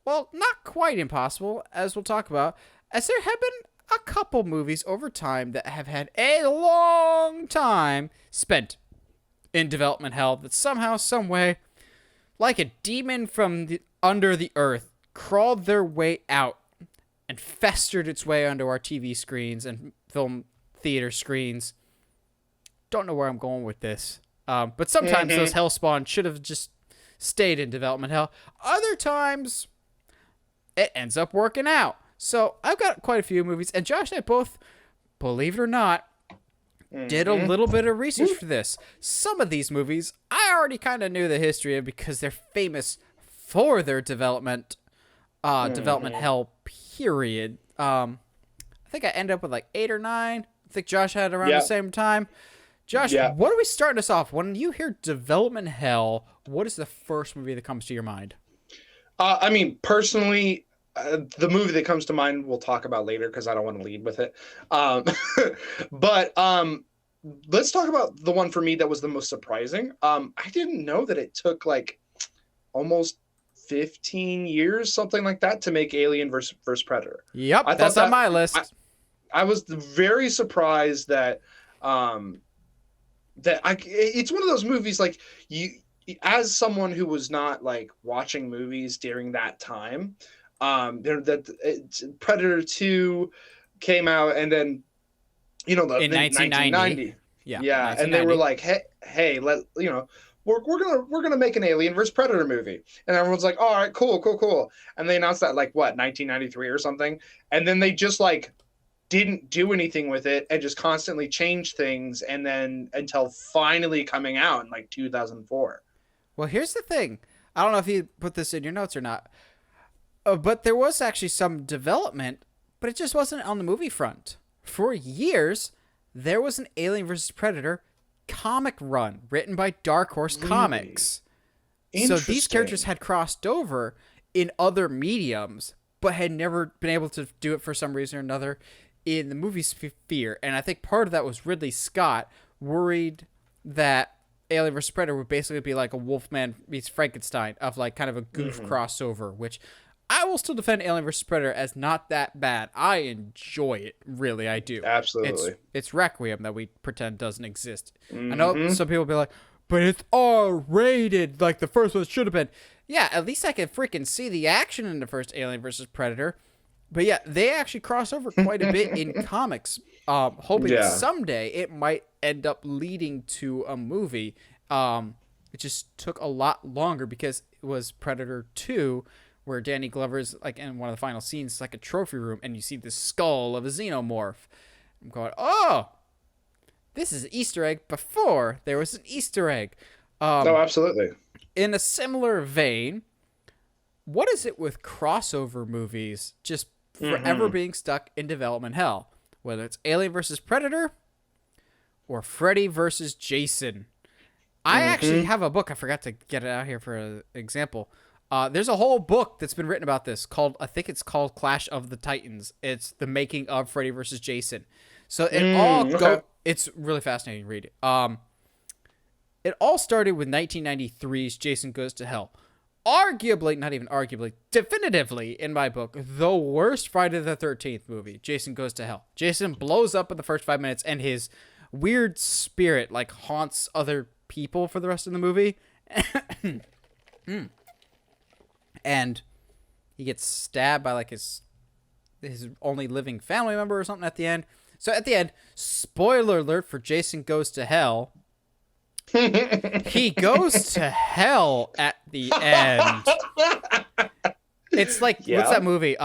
Well, not quite impossible, as we'll talk about, as there have been a couple movies over time that have had a long time spent in development hell that somehow, some way, like a demon from under the earth, crawled their way out and festered its way onto our TV screens and film theater screens. Don't know where I'm going with this. But sometimes those hellspawn should have just stayed in development hell. Other times, it ends up working out. So I've got quite a few movies, and Josh and I both, believe it or not, did a little bit of research for this. Some of these movies I already kind of knew the history of because they're famous for their development hell period. I think I ended up with like 8 or 9. I think Josh had around the same time. Josh, what are we starting us off? When you hear development hell, what is the first movie that comes to your mind? I mean, personally, the movie that comes to mind we'll talk about later because I don't want to lead with it. But let's talk about the one for me that was the most surprising. I didn't know that it took like almost 15 years, something like that, to make Alien versus Predator. Yep, that's on my list. I was very surprised that it's one of those movies like you, as someone who was not like watching movies during that time, Predator 2 came out, and then in 1990. Yeah, and they were like, hey, we're gonna make an Alien versus Predator movie, and everyone's like, all right, cool, and they announced that like 1993 or something, and then they just like didn't do anything with it and just constantly changed things, and then until finally coming out in like 2004. Well, here's the thing. I don't know if you put this in your notes or not, but there was actually some development, but it just wasn't on the movie front. For years, there was an Alien vs. Predator comic run written by Dark Horse Comics. So these characters had crossed over in other mediums, but had never been able to do it for some reason or another in the movie sphere. And I think part of that was Ridley Scott worried that Alien vs. Predator would basically be like a Wolfman meets Frankenstein of like kind of a goof crossover, which I will still defend Alien vs. Predator as not that bad. I enjoy it. Really, I do. Absolutely. It's Requiem that we pretend doesn't exist. I know some people will be like, but it's R-rated like the first one should have been. Yeah, at least I can freaking see the action in the first Alien vs. Predator. But yeah, they actually cross over quite a bit in comics, hoping someday it might end up leading to a movie. It just took a lot longer because it was Predator 2, where Danny Glover's like in one of the final scenes, it's like a trophy room, and you see the skull of a xenomorph. I'm going, oh, this is an Easter egg before there was an Easter egg. No, absolutely. In a similar vein, what is it with crossover movies just forever being stuck in development hell? Whether it's Alien versus Predator or Freddy versus Jason. I actually have a book. I forgot to get it out here for an example. There's a whole book that's been written about this I think it's called Clash of the Titans. It's the making of Freddy versus Jason. So it's really fascinating to read. It all started with 1993's Jason Goes to Hell. Arguably, not even arguably, definitively, in my book, the worst Friday the 13th movie, Jason Goes to Hell. Jason blows up in the first 5 minutes, and his weird spirit, like, haunts other people for the rest of the movie. And he gets stabbed by, like, his only living family member or something at the end. So at the end, spoiler alert for Jason Goes to Hell, he goes to hell at the end. It's like, what's that movie?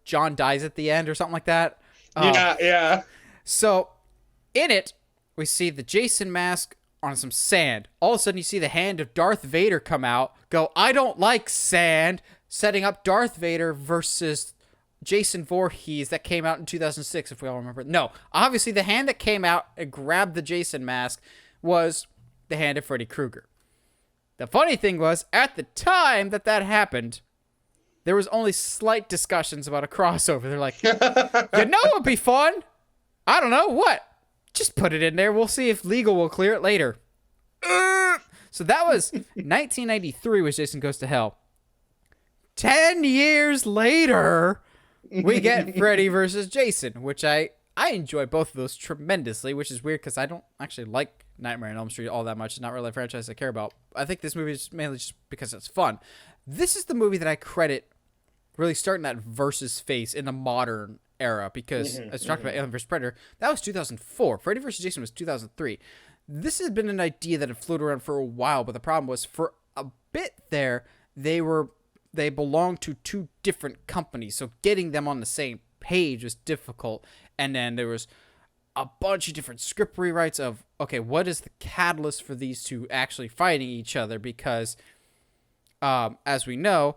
John dies at the end or something like that. Yeah. So in it, we see the Jason mask on some sand. All of a sudden, you see the hand of Darth Vader come out, go, I don't like sand, setting up Darth Vader versus Jason Voorhees that came out in 2006, if we all remember. No, obviously the hand that came out and grabbed the Jason mask was the hand of Freddy Krueger. The funny thing was, at the time that happened, there was only slight discussions about a crossover. They're like, you know what would be fun? I don't know, what? Just put it in there. We'll see if legal will clear it later. So that was 1993 was Jason Goes to Hell. 10 years later, we get Freddy versus Jason, which I enjoy both of those tremendously, which is weird because I don't actually like Nightmare on Elm Street all that much. It's not really a franchise I care about. I think this movie is mainly just because it's fun. This is the movie that I credit really starting that versus phase in the modern era because, as we talked about Alien vs. Predator, that was 2004. Freddy vs. Jason was 2003. This has been an idea that had floated around for a while, but the problem was for a bit there, they belonged to two different companies, so getting them on the same page was difficult. And then there was a bunch of different script rewrites of, okay, what is the catalyst for these two actually fighting each other? Because, as we know,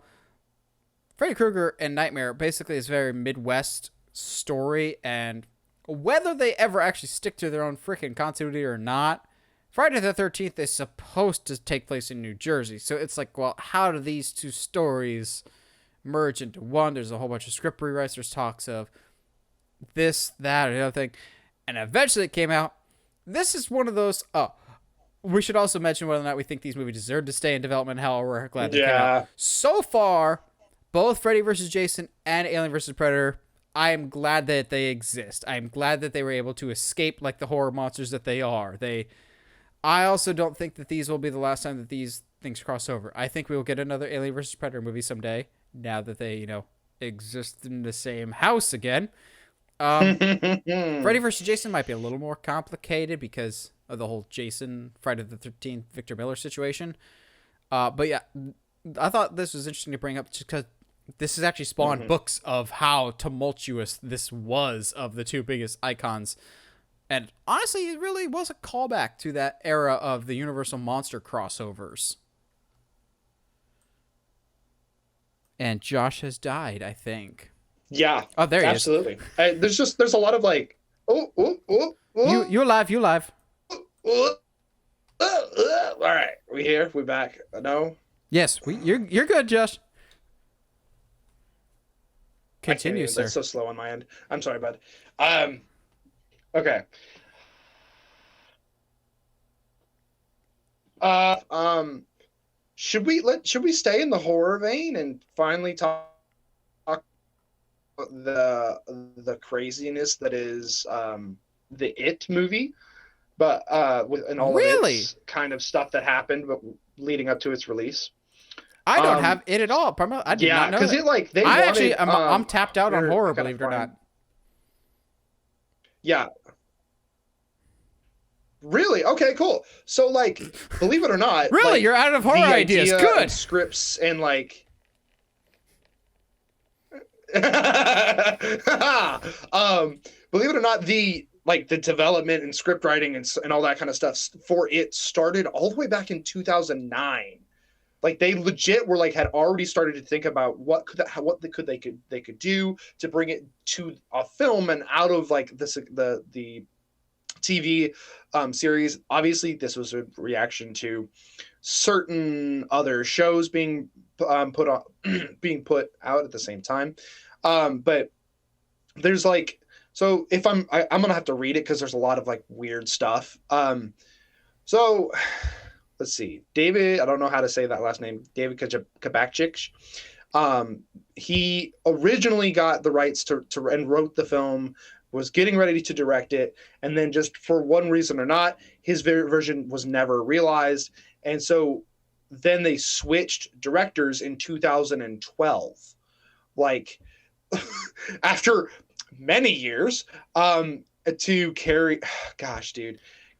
Freddy Krueger and Nightmare basically is a very Midwest story, and whether they ever actually stick to their own freaking continuity or not, Friday the 13th is supposed to take place in New Jersey. So it's like, well, how do these two stories merge into one? There's a whole bunch of script rewrites. There's talks of this, that, or the other thing. And eventually it came out. This is one of those... we should also mention whether or not we think these movies deserve to stay in development hell, or we're glad they came out. So far, both Freddy vs. Jason and Alien vs. Predator, I am glad that they exist. I am glad that they were able to escape like the horror monsters that they are. I also don't think that these will be the last time that these things cross over. I think we will get another Alien vs. Predator movie someday, now that they, exist in the same house again. Freddy vs. Jason might be a little more complicated because of the whole Jason, Friday the 13th, Victor Miller situation. But yeah, I thought this was interesting to bring up just because this has actually spawned books of how tumultuous this was of the two biggest icons. And honestly, it really was a callback to that era of the Universal Monster crossovers. And Josh has died, I think. Yeah. Oh, there he absolutely. Is. There's a lot of like, You alive. All right. We here? We back? No? Yes, you're good, Josh. Continue, sir. That's so slow on my end. I'm sorry, bud. Okay. Should we stay in the horror vein and finally talk the craziness that is the It movie, but and all of its kind of stuff that happened, but leading up to its release. I don't have it at all. I did not know because I'm tapped out on horror, believe it or not. Yeah. Really? Okay, cool. So, like, believe it or not, really, like, you're out of horror ideas. Good. And scripts and like, believe it or not, the development and script writing and all that kind of stuff for it started all the way back in 2009. Like, they legit were had already started to think about what they could do to bring it to a film and out of the TV series. Obviously, this was a reaction to certain other shows being put on, being put out at the same time. But there's like, so if I'm gonna have to read it because there's a lot of like weird stuff. So let's see, David. I don't know how to say that last name. David Kabakchik. He originally got the rights to and wrote the film, was getting ready to direct it, and then just for one reason or not, his version was never realized. And so then they switched directors in 2012, like after many years, to Cary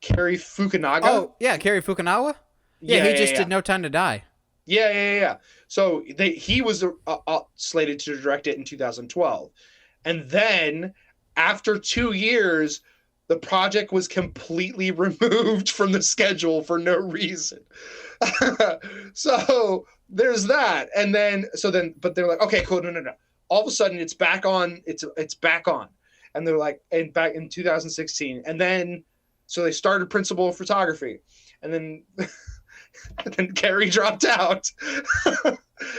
Fukunaga. Oh yeah, Cary Fukunaga. Yeah, he just did No Time to Die. Yeah. So he was slated to direct it in 2012, and then after 2 years, the project was completely removed from the schedule for no reason. So there's that, and then but they're like, okay, cool, no. All of a sudden, it's back on. It's back on, and they're like, and back in 2016, and then so they started principal photography, and then. And then Cary dropped out.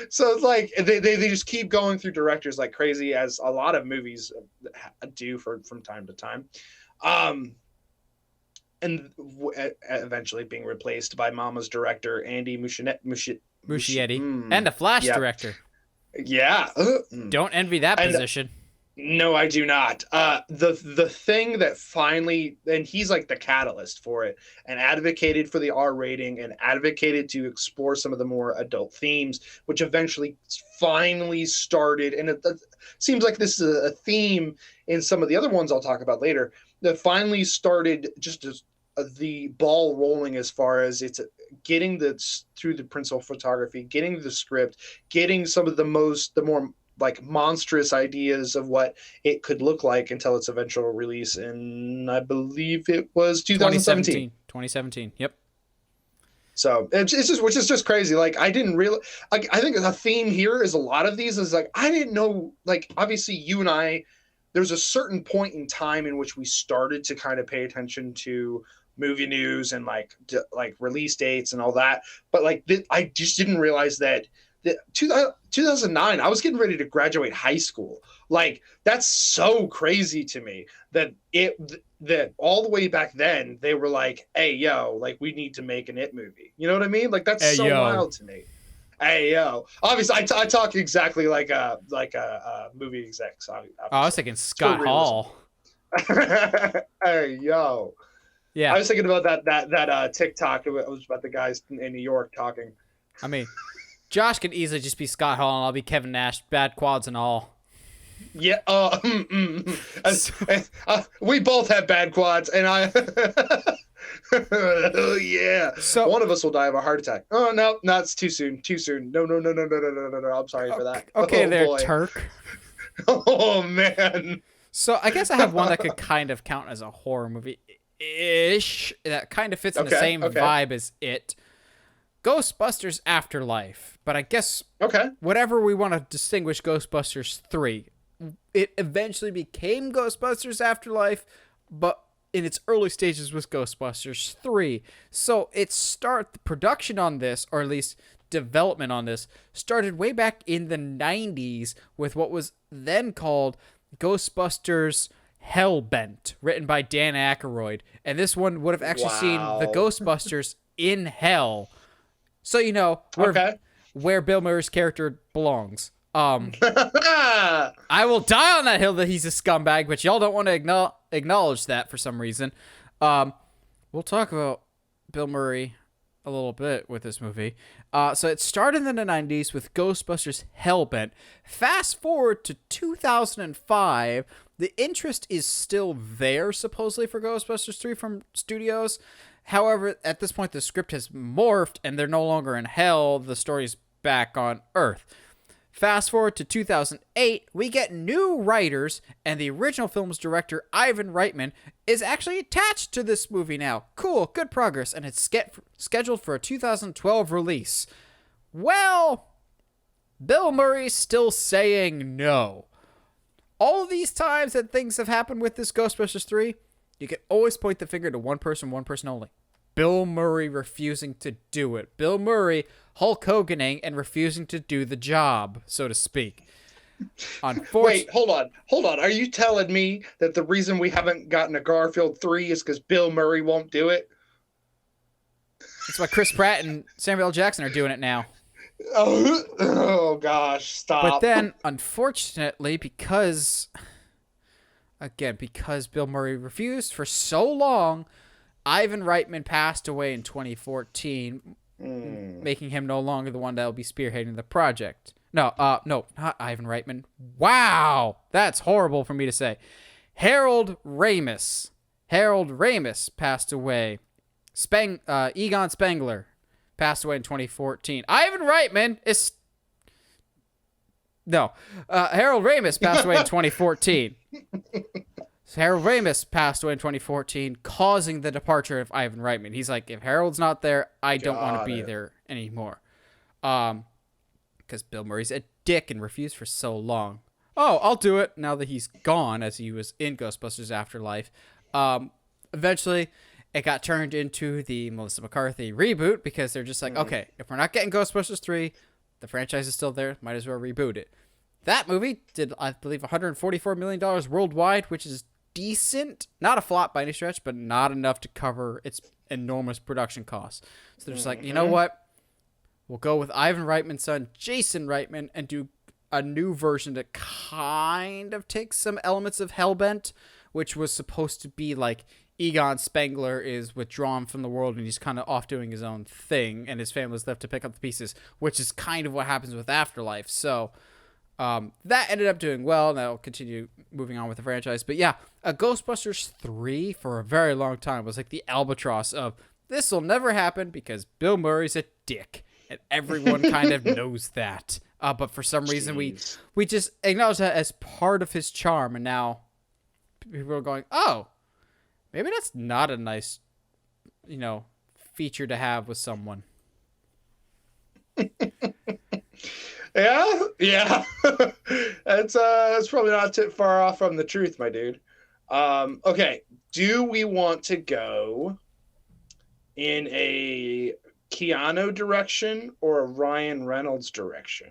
So it's like they just keep going through directors like crazy, as a lot of movies do from time to time, and eventually being replaced by Mama's director Andy Muschietti, and a Flash director. Yeah, don't envy that position. No, I do not. The thing that finally, and he's like the catalyst for it, and advocated for the R rating, and advocated to explore some of the more adult themes, which eventually finally started. And it seems like this is a theme in some of the other ones I'll talk about later, that finally started just the ball rolling as far as it's getting through the principal photography, getting the script, getting some of the more like monstrous ideas of what it could look like until its eventual release in, I believe it was 2017. 2017. Yep. So it's just, which is just crazy. Like I didn't really, like, I think the theme here is a lot of these is like, I didn't know, like, obviously you and I, there's a certain point in time in which we started to kind of pay attention to movie news and like release dates and all that. But like, I just didn't realize that 2009, I was getting ready to graduate high school. Like, that's so crazy to me that all the way back then they were like, hey yo, like we need to make an It movie. You know what I mean? Like that's wild to me. Hey yo, obviously I talk exactly like a movie exec. I was thinking Scott Hall. Hey yo, yeah. I was thinking about that TikTok. It was about the guys in New York talking. I mean, Josh could easily just be Scott Hall, and I'll be Kevin Nash, bad quads and all. Yeah, we both have bad quads, and I. Oh yeah. So one of us will die of a heart attack. Oh no, it's too soon. Too soon. No. I'm sorry for that. Okay, boy. Turk. Oh man. So I guess I have one that could kind of count as a horror movie ish. That kind of fits in the same vibe as It. Ghostbusters Afterlife, but I guess whatever we want to distinguish Ghostbusters 3, it eventually became Ghostbusters Afterlife, but in its early stages was Ghostbusters 3. So the production on this, or at least development on this, started way back in the 90s with what was then called Ghostbusters Hellbent, written by Dan Aykroyd, and this one would have actually seen the Ghostbusters in hell. So, you know, where Bill Murray's character belongs. I will die on that hill that he's a scumbag, but y'all don't want to acknowledge that for some reason. We'll talk about Bill Murray a little bit with this movie. So it started in the 90s with Ghostbusters Hellbent. Fast forward to 2005, the interest is still there, supposedly, for Ghostbusters 3 from studios. However, at this point, the script has morphed, and they're no longer in hell. The story's back on Earth. Fast forward to 2008, we get new writers, and the original film's director, Ivan Reitman, is actually attached to this movie now. Cool, good progress, and it's scheduled for a 2012 release. Well, Bill Murray's still saying no. All of these times that things have happened with this Ghostbusters 3, you can always point the finger to one person only. Bill Murray refusing to do it. Bill Murray Hulk Hoganing and refusing to do the job, so to speak. Wait, hold on. Are you telling me that the reason we haven't gotten a Garfield 3 is because Bill Murray won't do it? That's why Chris Pratt and Samuel L. Jackson are doing it now. Oh gosh, stop. But then, unfortunately, because Bill Murray refused for so long, Ivan Reitman passed away in 2014, making him no longer the one that will be spearheading the project. No, not Ivan Reitman. Wow, that's horrible for me to say. Harold Ramis passed away. Egon Spengler passed away in 2014. Ivan Reitman is... No. Harold Ramis passed away in 2014. So Harold Ramis passed away in 2014, causing the departure of Ivan Reitman. He's like, if Harold's not there, I don't want to be there anymore. Because Bill Murray's a dick and refused for so long. Oh, I'll do it now that he's gone, as he was in Ghostbusters Afterlife. Eventually, it got turned into the Melissa McCarthy reboot because they're just like, okay, if we're not getting Ghostbusters 3, the franchise is still there, might as well reboot it. That movie did, I believe, $144 million worldwide, which is decent. Not a flop by any stretch, but not enough to cover its enormous production costs. So they're just like, you know what? We'll go with Ivan Reitman's son, Jason Reitman, and do a new version that kind of takes some elements of Hellbent, which was supposed to be like Egon Spengler is withdrawn from the world and he's kind of off doing his own thing, and his family's left to pick up the pieces, which is kind of what happens with Afterlife. So that ended up doing well, and that'll continue moving on with the franchise. But yeah, a Ghostbusters 3 for a very long time was like the albatross of, this will never happen because Bill Murray's a dick. And everyone kind of knows that. But for some reason, we just acknowledge that as part of his charm. And now people are going, oh, maybe that's not a nice, feature to have with someone. Yeah. That's probably not too far off from the truth, my dude. Okay. Do we want to go in a Keanu direction or a Ryan Reynolds direction?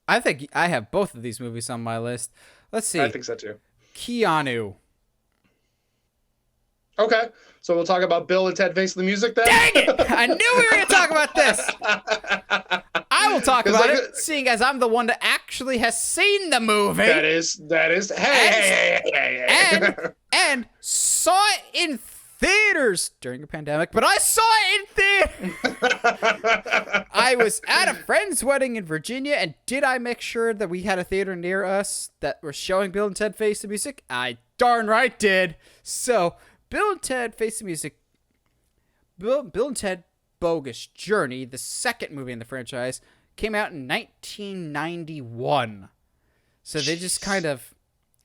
I think I have both of these movies on my list. Let's see. I think so too. Keanu. Okay, so we'll talk about Bill and Ted Face the Music then. Dang it! I knew we were going to talk about this. I will talk about it, seeing as I'm the one that actually has seen the movie. That is. Hey. And saw it in theaters during a pandemic, but I saw it in theaters. I was at a friend's wedding in Virginia, and did I make sure that we had a theater near us that were showing Bill and Ted Face the Music? I darn right did. So, Bill and Ted Face the Music, Bill and Ted Bogus Journey, the second movie in the franchise, came out in 1991. So they just kind of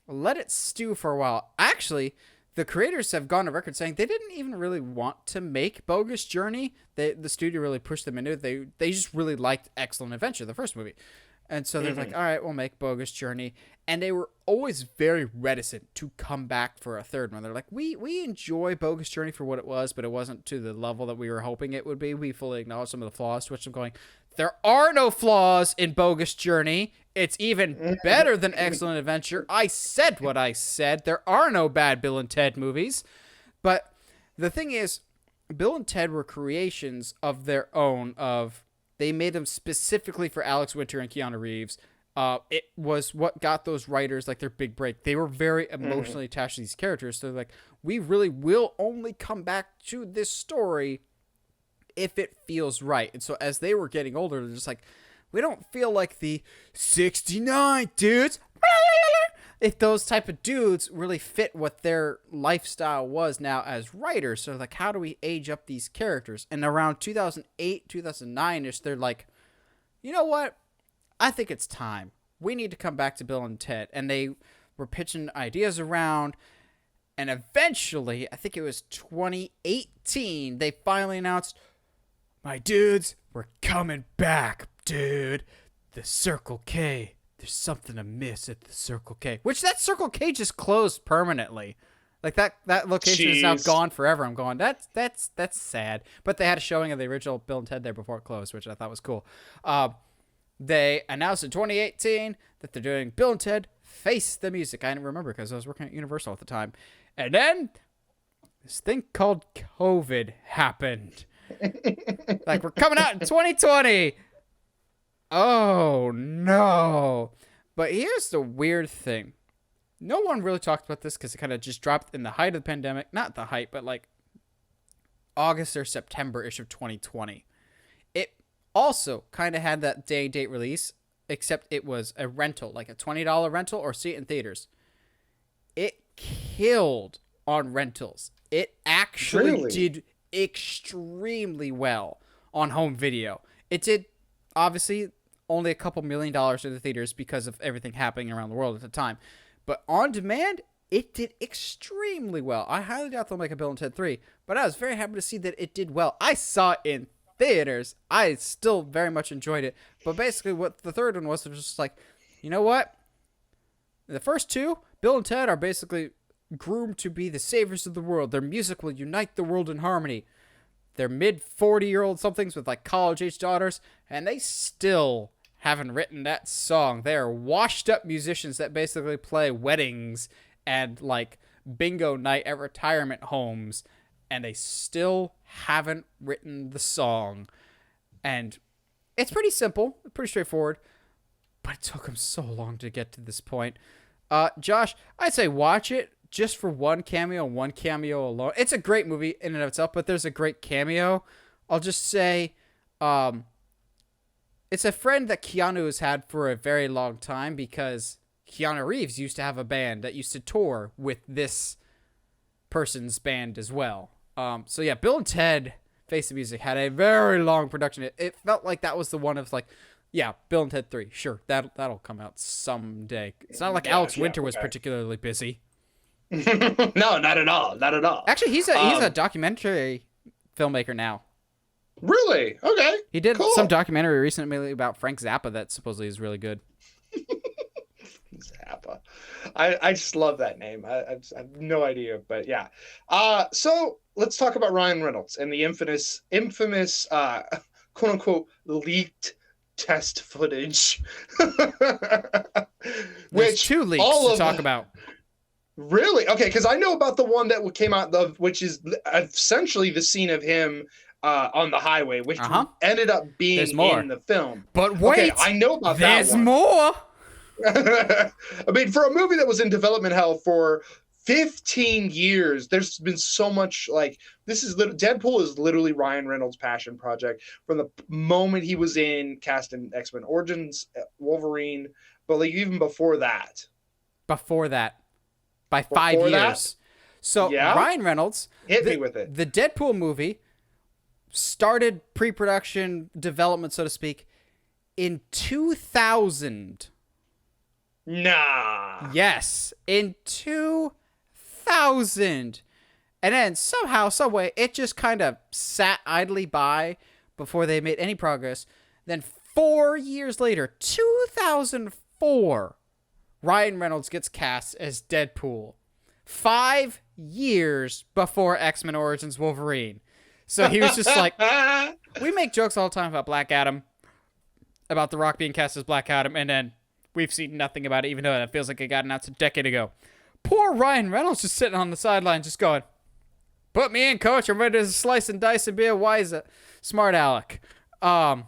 let it stew for a while. Actually, the creators have gone on record saying they didn't even really want to make Bogus Journey. The studio really pushed them into it. They just really liked Excellent Adventure, the first movie. And so they're like, all right, we'll make Bogus Journey. And they were always very reticent to come back for a third one. They're like, we enjoy Bogus Journey for what it was, but it wasn't to the level that we were hoping it would be. We fully acknowledge some of the flaws, to which I'm going, there are no flaws in Bogus Journey. It's even better than Excellent Adventure. I said what I said. There are no bad Bill and Ted movies. But the thing is, Bill and Ted were creations of their own. They made them specifically for Alex Winter and Keanu Reeves. It was what got those writers like their big break. They were very emotionally attached to these characters. So they're like, we really will only come back to this story if it feels right. And so as they were getting older, they're just like, we don't feel like the 69 dudes. If those type of dudes really fit what their lifestyle was now as writers. So like, how do we age up these characters? And around 2008, 2009-ish, they're like, you know what? I think it's time. We need to come back to Bill and Ted. And they were pitching ideas around. And eventually, I think it was 2018, they finally announced, my dudes, we're coming back, dude. The Circle K. There's something amiss at the Circle K. Which that Circle K just closed permanently. Like that location is now Jeez. gone forever. I'm going, that's sad. But they had a showing of the original Bill and Ted there before it closed, which I thought was cool. They announced in 2018 that they're doing Bill and Ted Face the Music. I didn't remember because I was working at Universal at the time. And then this thing called COVID happened. Like, we're coming out in 2020. Oh, no. But here's the weird thing. No one really talked about this because it kind of just dropped in the height of the pandemic. Not the height, but like August or September-ish of 2020. It also kind of had that day-date release, except it was a rental, like a $20 rental or see it in theaters. It killed on rentals. It actually Really? did extremely well on home video. It did, obviously, only a couple $1 million in the theaters because of everything happening around the world at the time. But on demand, it did extremely well. I highly doubt they'll make a Bill and Ted 3, but I was very happy to see that it did well. I saw it in theaters. I still very much enjoyed it. But basically what the third one was just like, you know what? The first two, Bill and Ted, are basically groomed to be the saviors of the world. Their music will unite the world in harmony. They're mid-40-year-old somethings with like college-age daughters, and they still haven't written that song. They are washed-up musicians that basically play weddings and like bingo night at retirement homes, and they still haven't written the song. And it's pretty simple, pretty straightforward, but it took them so long to get to this point. Josh, I'd say watch it just for one cameo alone. It's a great movie in and of itself, but there's a great cameo. I'll just say, it's a friend that Keanu has had for a very long time because Keanu Reeves used to have a band that used to tour with this person's band as well. So yeah, Bill and Ted Face the Music had a very long production. It felt like that was the one of like, yeah, Bill and Ted 3. Sure, that'll come out someday. It's not like Alex Winter was particularly busy. No, not at all. Not at all. Actually, he's a documentary filmmaker now. Really? Okay. He did cool. some documentary recently about Frank Zappa that supposedly is really good. Zappa. I just love that name. I have no idea, but yeah. So let's talk about Ryan Reynolds and the infamous quote unquote leaked test footage. There's two leaks to talk about. Really? Okay, because I know about the one that came out, which is essentially the scene of him on the highway, which ended up being in the film. But wait, okay, I know about that one. There's more. I mean, for a movie that was in development hell for 15 years, there's been so much like Deadpool is literally Ryan Reynolds' passion project from the moment he was cast in X-Men Origins, Wolverine, but like even before that. By 5 years. That? So yeah? Ryan Reynolds hit me with it. The Deadpool movie started pre-production development, so to speak, in 2000. Nah. Yes, in 2000. And then somehow, someway, it just kind of sat idly by before they made any progress. Then 4 years later, 2004, Ryan Reynolds gets cast as Deadpool. 5 years before X-Men Origins Wolverine. So he was just like, we make jokes all the time about Black Adam, about The Rock being cast as Black Adam, and then we've seen nothing about it, even though it feels like it got announced a decade ago. Poor Ryan Reynolds just sitting on the sideline just going, put me in, coach. I'm ready to slice and dice and be a wise, smart aleck. And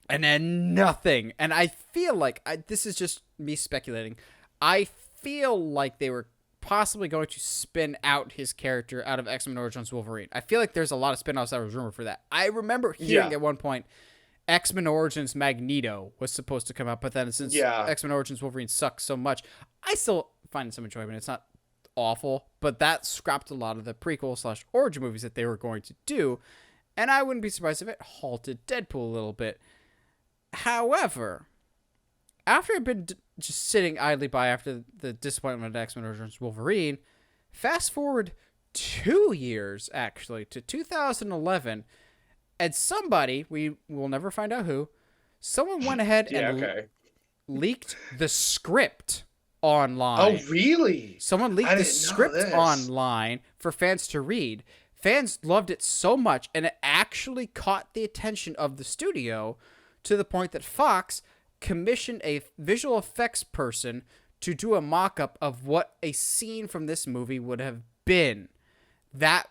then nothing. And I feel like, this is just me speculating, I feel like they were possibly going to spin out his character out of X-Men Origins Wolverine. I feel like there's a lot of spin-offs that was rumored for that. I remember hearing at one point X-Men Origins Magneto was supposed to come out, but then since X-Men Origins Wolverine sucks so much, I still find some enjoyment. It's not awful, but that scrapped a lot of the prequel/origin movies that they were going to do, and I wouldn't be surprised if it halted Deadpool a little bit. However, after I've been just sitting idly by after the disappointment of X-Men Origins Wolverine, fast forward 2 years, actually, to 2011, and somebody, we will never find out who, someone went ahead and leaked the script online. Oh, really? Someone leaked I the didn't know script this. online for fans to read. Fans loved it so much, and it actually caught the attention of the studio to the point that Fox commissioned a visual effects person to do a mock-up of what a scene from this movie would have been. That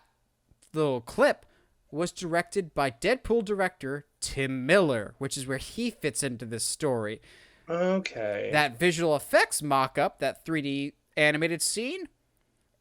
little clip was directed by Deadpool director Tim Miller, which is where he fits into this story. Okay. That visual effects mock-up, that 3D animated scene,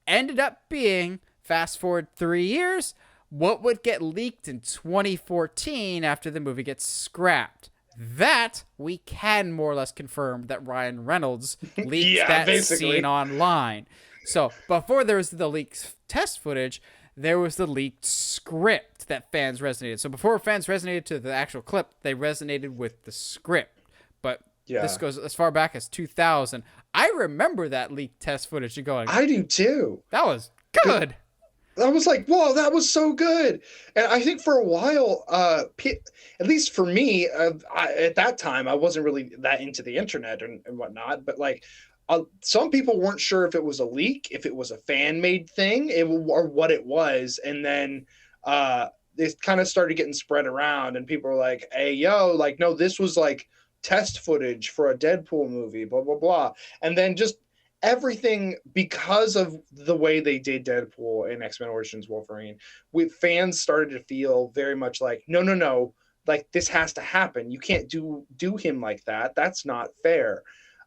ended up being, fast forward 3 years, what would get leaked in 2014 after the movie gets scrapped. That we can more or less confirm that Ryan Reynolds leaked scene online. So before there was the leaked test footage, there was the leaked script that fans resonated. So before fans resonated to the actual clip, they resonated with the script. But this goes as far back as 2000. I remember that leaked test footage and going, I do too. that was good. I was like, whoa, that was so good. And I think for a while, at least for me, at that time, I wasn't really that into the internet and whatnot. But like, some people weren't sure if it was a leak, if it was a fan-made thing, or what it was. And then it kind of started getting spread around, and people were like, hey, yo, like, no, this was like test footage for a Deadpool movie, blah, blah, blah. And then just everything, because of the way they did Deadpool and X-Men Origins Wolverine, fans started to feel very much like, no, like this has to happen. You can't do him like that. That's not fair.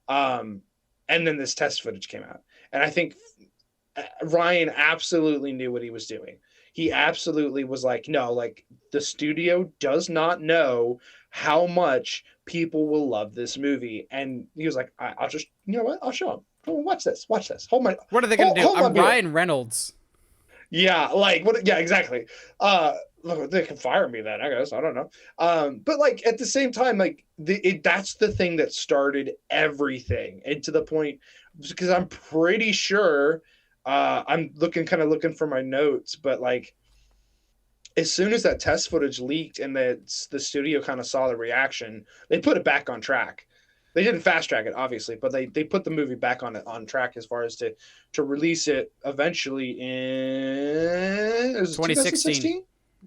And then this test footage came out, and I think Ryan absolutely knew what he was doing. He absolutely was like, no, like the studio does not know how much people will love this movie. And he was like, I'll just, you know what? I'll show them. Watch this. What are they going to do? I'm Ryan Reynolds. Yeah, like what? Yeah, exactly. Look, they can fire me then, I guess. I don't know. But like at the same time, like that's the thing that started everything, and to the point, because I'm pretty sure, I'm looking for my notes, but like as soon as that test footage leaked and the studio kind of saw the reaction, they put it back on track. They didn't fast track it, obviously, but they put the movie back on track as far as to release it eventually in 2016.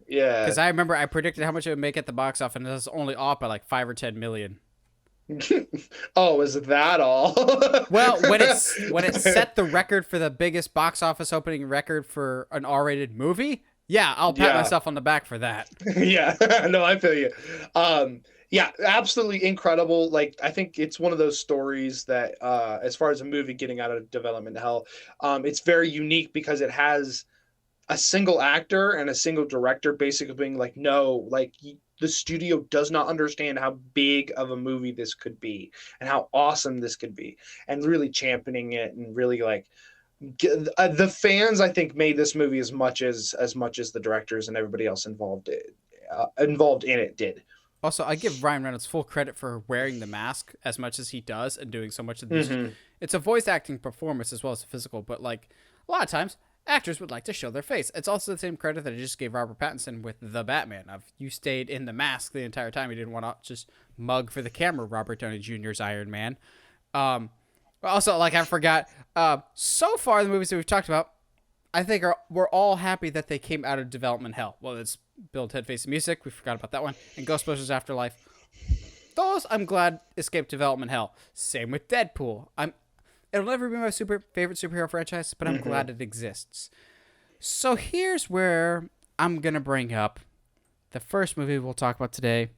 Yeah, because I remember I predicted how much it would make at the box office, and it was only off by like 5 or 10 million. Oh, is that all? Well, when it set the record for the biggest box office opening record for an R-rated movie, yeah, I'll pat myself on the back for that. Yeah, no, I feel you. Yeah, absolutely incredible. Like, I think it's one of those stories that, as far as a movie getting out of development hell, it's very unique because it has a single actor and a single director basically being like, no, like the studio does not understand how big of a movie this could be and how awesome this could be, and really championing it, and really like the fans, I think, made this movie as much as the directors and everybody else involved in it did. Also, I give Ryan Reynolds full credit for wearing the mask as much as he does and doing so much of this. Mm-hmm. It's a voice acting performance as well as a physical, but like a lot of times, actors would like to show their face. It's also the same credit that I just gave Robert Pattinson with The Batman. You stayed in the mask the entire time. You didn't want to just mug for the camera, Robert Downey Jr.'s Iron Man. Also, like I forgot, so far the movies that we've talked about, I think we're all happy that they came out of development hell. Well, it's Bill and Ted Face the Music. We forgot about that one. And Ghostbusters Afterlife. Those I'm glad escaped development hell. Same with Deadpool. It'll never be my favorite superhero franchise, but I'm glad it exists. So here's where I'm going to bring up the first movie we'll talk about today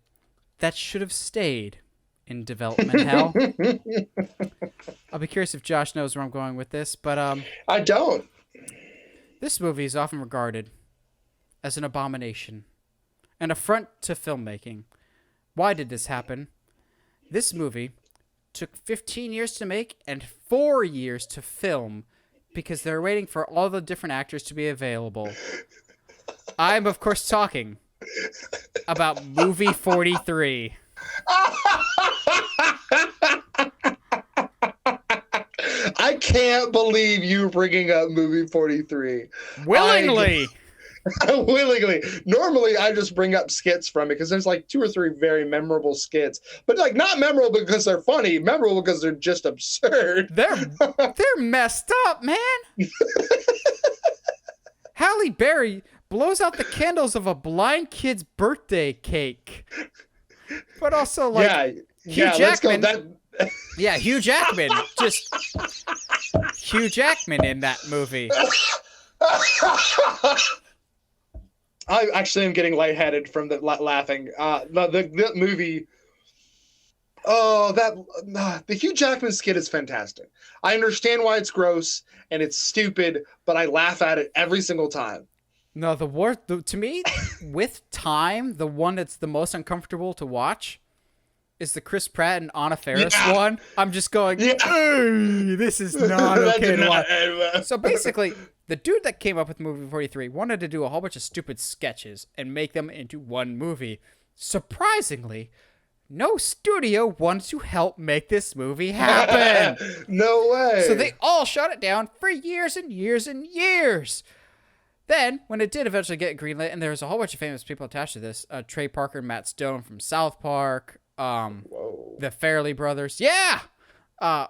that should have stayed in development hell. I'll be curious if Josh knows where I'm going with this, but I don't. This movie is often regarded as an abomination, an affront to filmmaking. Why did this happen? This movie took 15 years to make and 4 years to film because they're waiting for all the different actors to be available. I'm, of course, talking about movie 43. I can't believe you bringing up movie 43. Willingly. Willingly. Normally, I just bring up skits from it because there's like 2 or 3 very memorable skits, but like not memorable because they're funny, memorable because they're just absurd. They're messed up, man. Halle Berry blows out the candles of a blind kid's birthday cake, but also like Hugh Jackman. Yeah, Hugh Jackman. Just Hugh Jackman in that movie. I actually am getting lightheaded from the laughing. The movie. Oh, the Hugh Jackman skit is fantastic. I understand why it's gross and it's stupid, but I laugh at it every single time. No, to me, with time, the one that's the most uncomfortable to watch is the Chris Pratt and Anna Faris one. I'm just going, this is not okay to watch. So basically, the dude that came up with movie 43 wanted to do a whole bunch of stupid sketches and make them into one movie. Surprisingly, no studio wanted to help make this movie happen. No way. So they all shut it down for years and years and years. Then, when it did eventually get greenlit, and there was a whole bunch of famous people attached to this, Trey Parker and Matt Stone from South Park, the Farrelly brothers, a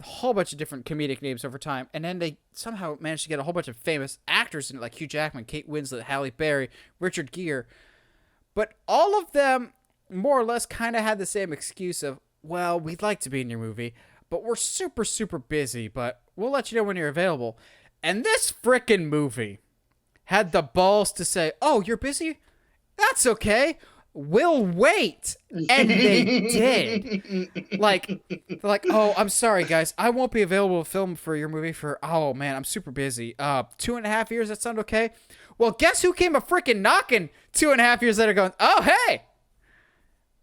whole bunch of different comedic names over time, and then they somehow managed to get a whole bunch of famous actors in it, like Hugh Jackman, Kate Winslet, Halle Berry, Richard Gere, but all of them more or less kind of had the same excuse of, well, we'd like to be in your movie, but we're super, super busy, but we'll let you know when you're available. And this frickin' movie had the balls to say, oh, you're busy? That's okay. We'll wait. And they did. Like, they're like, oh, I'm sorry, guys. I won't be available to film for your movie for, oh, man, I'm super busy. 2.5 years, that sound okay? Well, guess who came a frickin' knocking 2.5 years later going, oh, hey,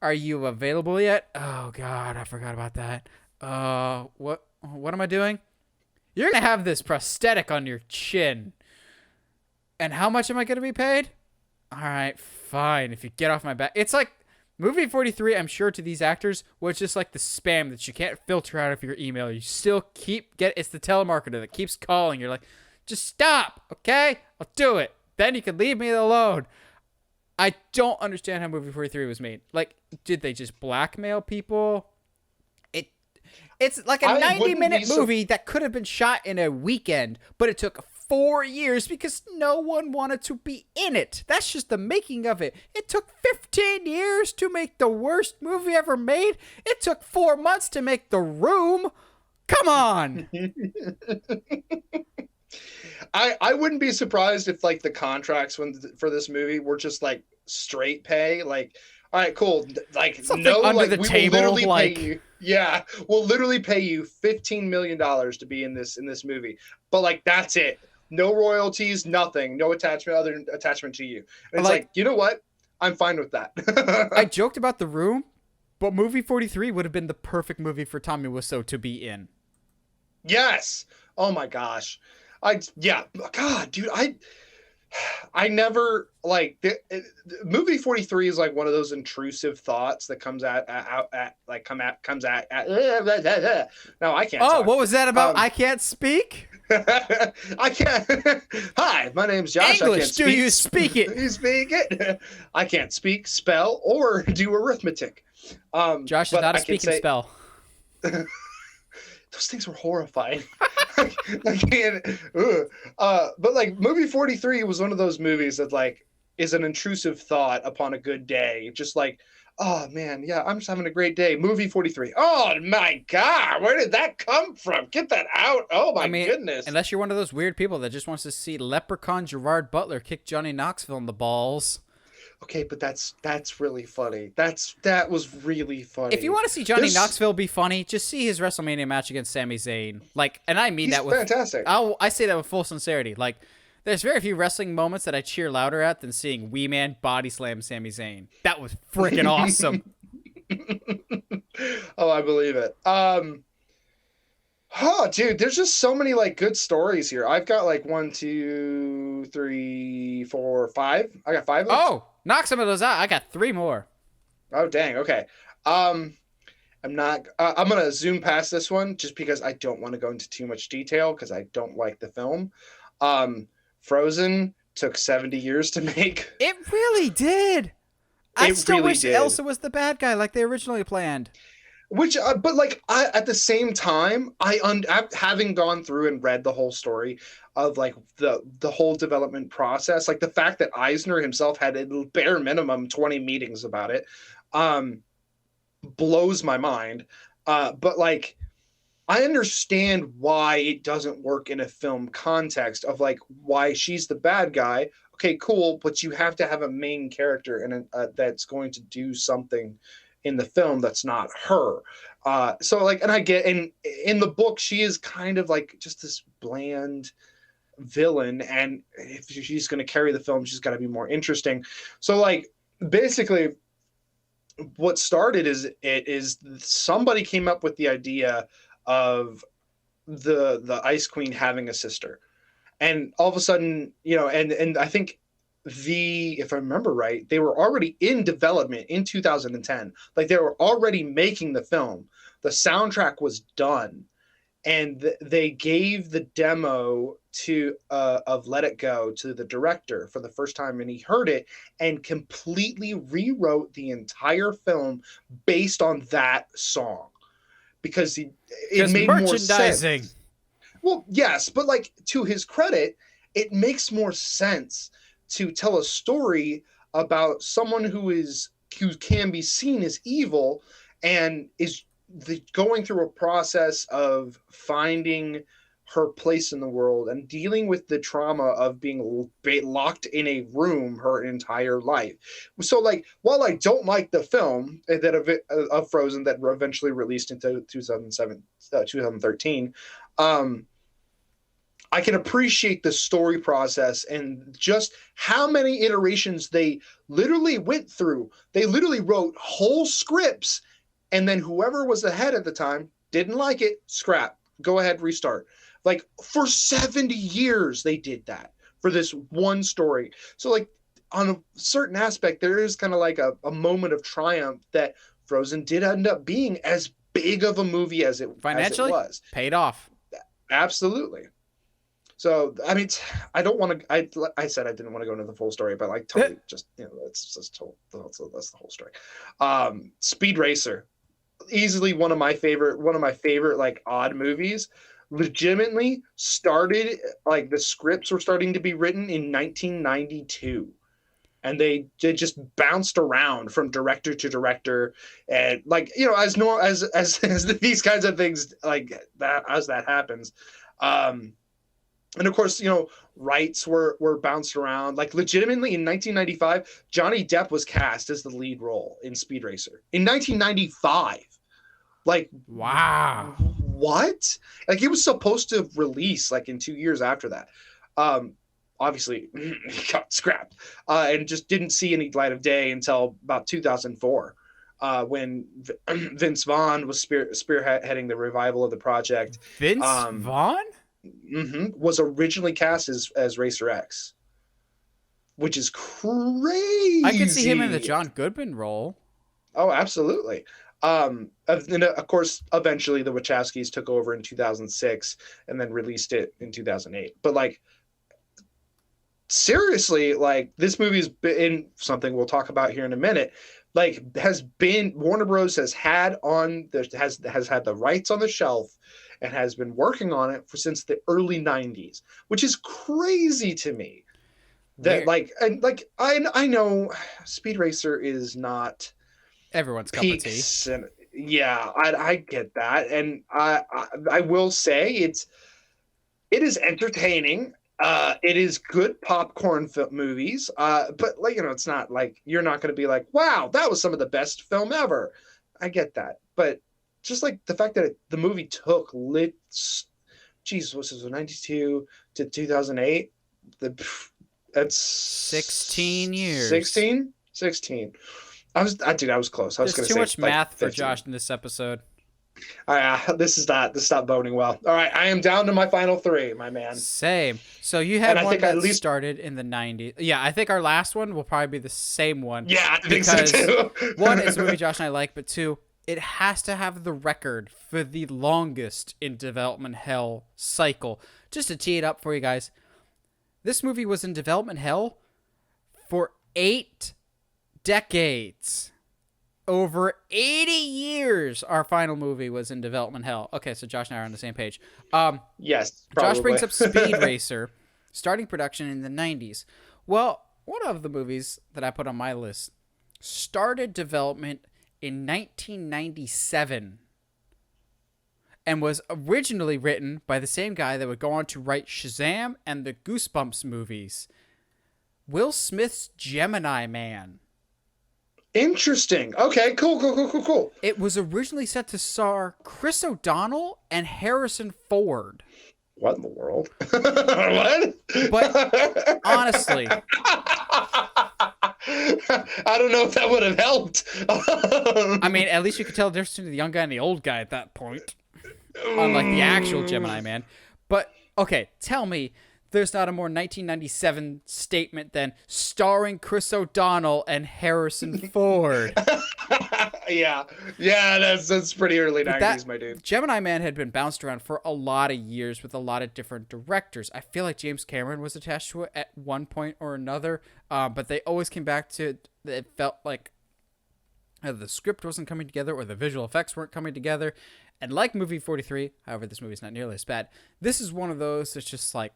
are you available yet? Oh, God, I forgot about that. What am I doing? You're going to have this prosthetic on your chin. And how much am I going to be paid? All right, fine. If you get off my back. It's like movie 43, I'm sure to these actors, was just like the spam that you can't filter out of your email. You still it's the telemarketer that keeps calling. You're like, just stop, okay? I'll do it. Then you can leave me alone. I don't understand how movie 43 was made. Like, did they just blackmail people? It's like a 90-minute movie that could have been shot in a weekend, but it took 4 years because no one wanted to be in it. That's just the making of it. It took 15 years to make the worst movie ever made. It took 4 months to make The Room. Come on. I wouldn't be surprised if like the contracts for this movie were just like straight pay, like, all right, cool. Like, something no, under like the we table, will literally like, pay you. Yeah, we'll literally pay you $15 million to be in this movie. But like, that's it. No royalties, nothing, no other attachment to you. And it's like, you know what? I'm fine with that. I joked about The Room, but movie 43 would have been the perfect movie for Tommy Wiseau to be in. Yes. Oh my gosh. God, dude, I never like movie 43 is like one of those intrusive thoughts that comes at no, I can't talk. What was that about? I can't speak. I can't. Hi, my name's Josh. English, I can't speak. do you speak it? You speak it. I can't speak, spell, or do arithmetic. Josh is not a speaking spell. Those things were horrifying. I can't. But like movie 43 was one of those movies that like is an intrusive thought upon a good day. Just like, oh man, yeah, I'm just having a great day. Movie 43. Oh my God, where did that come from? Get that out. Oh my goodness. Unless you're one of those weird people that just wants to see Leprechaun Gerard Butler kick Johnny Knoxville in the balls. Okay, but that's really funny. That was really funny. If you want to see Johnny Knoxville be funny, just see his WrestleMania match against Sami Zayn. Like, and I mean that with fantastic. I say that with full sincerity. Like, there's very few wrestling moments that I cheer louder at than seeing Wee Man body slam Sami Zayn. That was freaking awesome. Oh, I believe it. Oh, dude, there's just so many like good stories here. I've got like 1, 2, 3, 4, 5. I got 5 of them. Oh, knock some of those out. I got 3 more. Oh, dang. Okay. I'm gonna zoom past this one just because I don't want to go into too much detail because I don't like the film. Frozen took 70 years to make. It really did. I It still really wish did. Elsa was the bad guy like they originally planned. Which, but like, I at the same time, having gone through and read the whole story of like the whole development process, like the fact that Eisner himself had a bare minimum 20 meetings about it, um, blows my mind. But like, I understand why it doesn't work in a film context of like why she's the bad guy. Okay, cool, but you have to have a main character and that's going to do something in the film that's not her. So like, and I get in the book she is kind of like just this bland villain, and if she's going to carry the film, she's got to be more interesting. So like, basically, what started is somebody came up with the idea of the Ice Queen having a sister, and all of a sudden, and I think if I remember right, they were already in development in 2010. Like they were already making the film. The soundtrack was done, and they gave the demo of Let It Go to the director for the first time, and he heard it and completely rewrote the entire film based on that song because it made more sense. Well, yes, but like to his credit, it makes more sense to tell a story about someone who can be seen as evil and is going through a process of finding her place in the world and dealing with the trauma of being locked in a room her entire life. So like, while I don't like the film of Frozen that eventually released into 2013, I can appreciate the story process and just how many iterations they literally went through. They literally wrote whole scripts, and then whoever was the head at the time didn't like it, scrap, go ahead, restart. Like for 70 years, they did that for this one story. So like on a certain aspect, there is kind of like a moment of triumph that Frozen did end up being as big of a movie as it was. Paid off. Absolutely. So, I mean, I don't want to, I said I didn't want to go into the full story, but like totally just, that's just that's the whole story. Speed Racer, easily one of my favorite like odd movies. Legitimately started, like the scripts were starting to be written in 1992. And they just bounced around from director to director, and like as these kinds of things like that as that happens, and of course rights were bounced around. Like legitimately in 1995, Johnny Depp was cast as the lead role in Speed Racer in 1995. Like wow, what? Like it was supposed to release like in 2 years after that. Obviously he got scrapped and just didn't see any light of day until about 2004 when Vince Vaughn was spearheading the revival of the project. Vince Vaughn was originally cast as Racer X, which is crazy. I could see him in the John Goodman role. Oh, absolutely. And of course, eventually the Wachowskis took over in 2006 and then released it in 2008. But like, seriously, like this movie's been something we'll talk about here in a minute. Like has been Warner Bros. has had the rights on the shelf and has been working on it since the early 90s, which is crazy to me. That I know Speed Racer is not everyone's cup of tea. And, yeah, I get that, and I will say it is entertaining. It is good popcorn movies, but like it's not like you're not going to be like, wow, that was some of the best film ever. I get that, but just like the fact that the movie took Jesus, was it 92 to 2008? That's 16 years. 16. I was close. I was going to say too much math for 15. Josh in this episode. This is not boding well. All right, I am down to my final three, my man. Same. So you had one that started in the 90s. Yeah, I think our last one will probably be the same one. Yeah, I think so too. One, it's a movie Josh and I like, but two, it has to have the record for the longest in development hell cycle. Just to tee it up for you guys, This movie was in development hell for 8 decades. Over 80 years, our final movie was in development hell. Okay, so Josh and I are on the same page. Yes, probably. Josh brings up Speed Racer, starting production in the 90s. Well, one of the movies that I put on my list started development in 1997 and was originally written by the same guy that would go on to write Shazam and the Goosebumps movies. Will Smith's Gemini Man. Interesting. Okay, cool. It was originally set to star Chris O'Donnell and Harrison Ford. What in the world? What? But honestly, I don't know if that would have helped. I mean, at least you could tell the difference between the young guy and the old guy at that point. Unlike the actual Gemini Man. But, okay, tell me there's not a more 1997 statement than starring Chris O'Donnell and Harrison Ford. Yeah, that's pretty early 90s, my dude. Gemini Man had been bounced around for a lot of years with a lot of different directors. I feel like James Cameron was attached to it at one point or another, but they always came back to it felt like the script wasn't coming together or the visual effects weren't coming together. And like movie 43, however, this movie's not nearly as bad. This is one of those that's just like,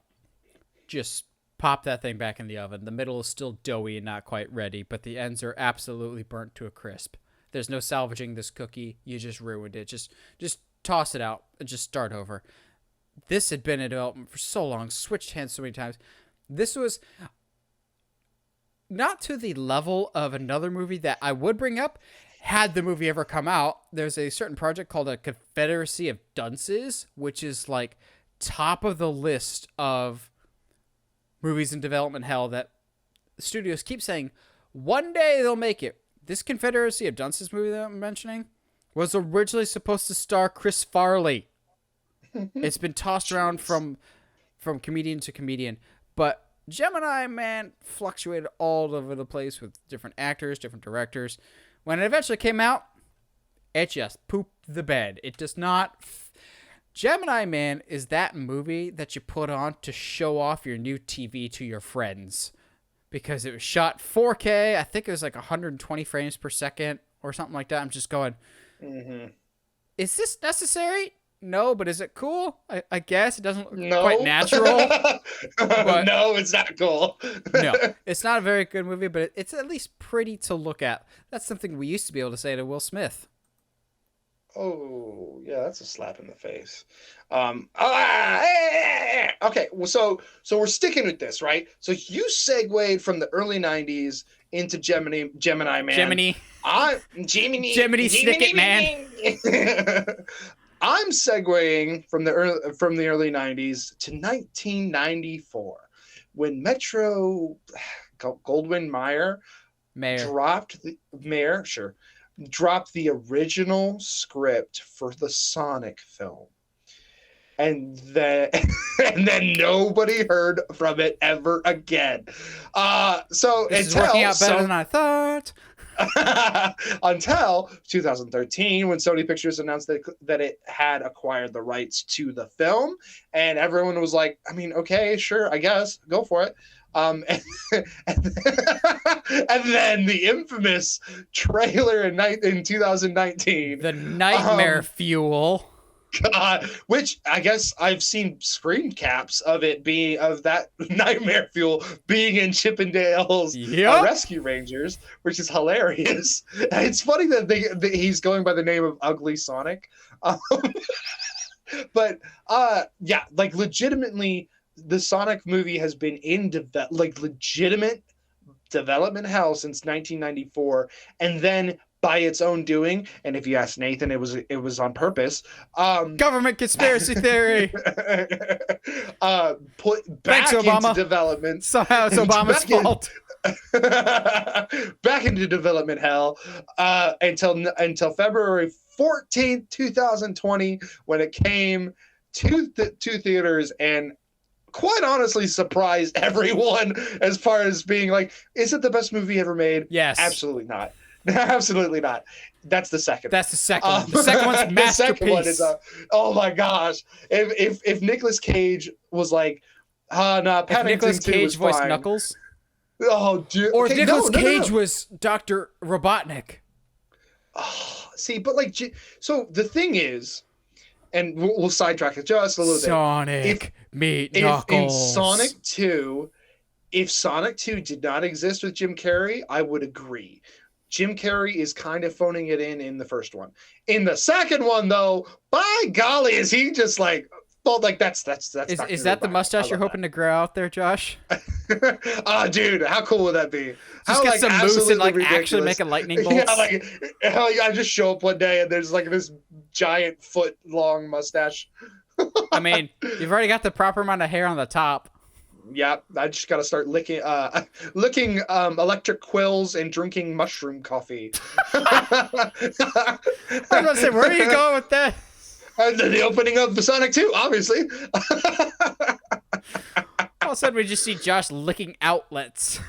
just pop that thing back in the oven. The middle is still doughy and not quite ready, but the ends are absolutely burnt to a crisp. There's no salvaging this cookie. You just ruined it. Just toss it out and just start over. This had been in development for so long, switched hands so many times. This was not to the level of another movie that I would bring up had the movie ever come out. There's a certain project called a Confederacy of Dunces, which is like top of the list of movies in development hell that studios keep saying one day they'll make it. This Confederacy of Dunces movie that I'm mentioning was originally supposed to star Chris Farley. It's been tossed around from comedian to comedian, but Gemini Man fluctuated all over the place with different actors, different directors. When it eventually came out, it just pooped the bed. It does not... Gemini Man is that movie that you put on to show off your new TV to your friends. Because it was shot 4K. I think it was like 120 frames per second or something like that. I'm just going, Is this necessary? No, but is it cool? I guess it doesn't look quite natural. But no, it's not cool. No, it's not a very good movie, but it's at least pretty to look at. That's something we used to be able to say to Will Smith. Oh, yeah, that's a slap in the face. Okay, well, so we're sticking with this, right? So you segued from the early 90s into Gemini Man. Gemini Snicket Man. I'm segueing from the early 90s to 1994 when Metro Goldwyn Mayer dropped the original script for the Sonic film. And then nobody heard from it ever again. So this is working out better than I thought. Until 2013, when Sony Pictures announced that it had acquired the rights to the film, and everyone was like, I mean, okay, sure, I guess, go for it. And then the infamous trailer in 2019, the Nightmare Fuel. God, which I guess I've seen screen caps of that Nightmare Fuel being in Chippendale's Rescue Rangers, which is hilarious. It's funny that he's going by the name of Ugly Sonic. But yeah, like legitimately, the Sonic movie has been in legitimate development hell since 1994, and then by its own doing, and if you ask Nathan, it was on purpose. Government conspiracy theory. Put back into development. Somehow it's Obama's fault. Back into development hell until February 14th, 2020, when it came to theaters and quite honestly surprised everyone as far as being like, is it the best movie ever made? Yes. Absolutely not. Absolutely not. That's the second. That's the second one. The second one's masterpiece. The second one is oh my gosh. If Nicolas Cage was like, No, If Nicolas Paddington 2 Cage was voiced fine. Knuckles, Oh, dude. or Okay, Nicolas no. Cage was Dr. Robotnik. Oh, see, but like, so the thing is, and we'll sidetrack it just a little bit. Sonic, meet If in Knuckles. Sonic 2, if Sonic 2 did not exist with Jim Carrey, I would agree. Jim Carrey is kind of phoning it in the first one. In the second one, though, by golly, is he just like, well, like that's Is that the mustache you're hoping to grow out there, Josh? Oh, dude, how cool would that be? Just how, get like, some moose and like ridiculous. actually make a lightning bolt. Yeah, like I just show up one day and there's like this giant foot long mustache. I mean, you've already got the proper amount of hair on the top. Yeah, I just gotta start licking electric quills and drinking mushroom coffee. I was about to say, where are you going with that? And the opening of the Sonic 2, obviously. All of a sudden, we just see Josh licking outlets.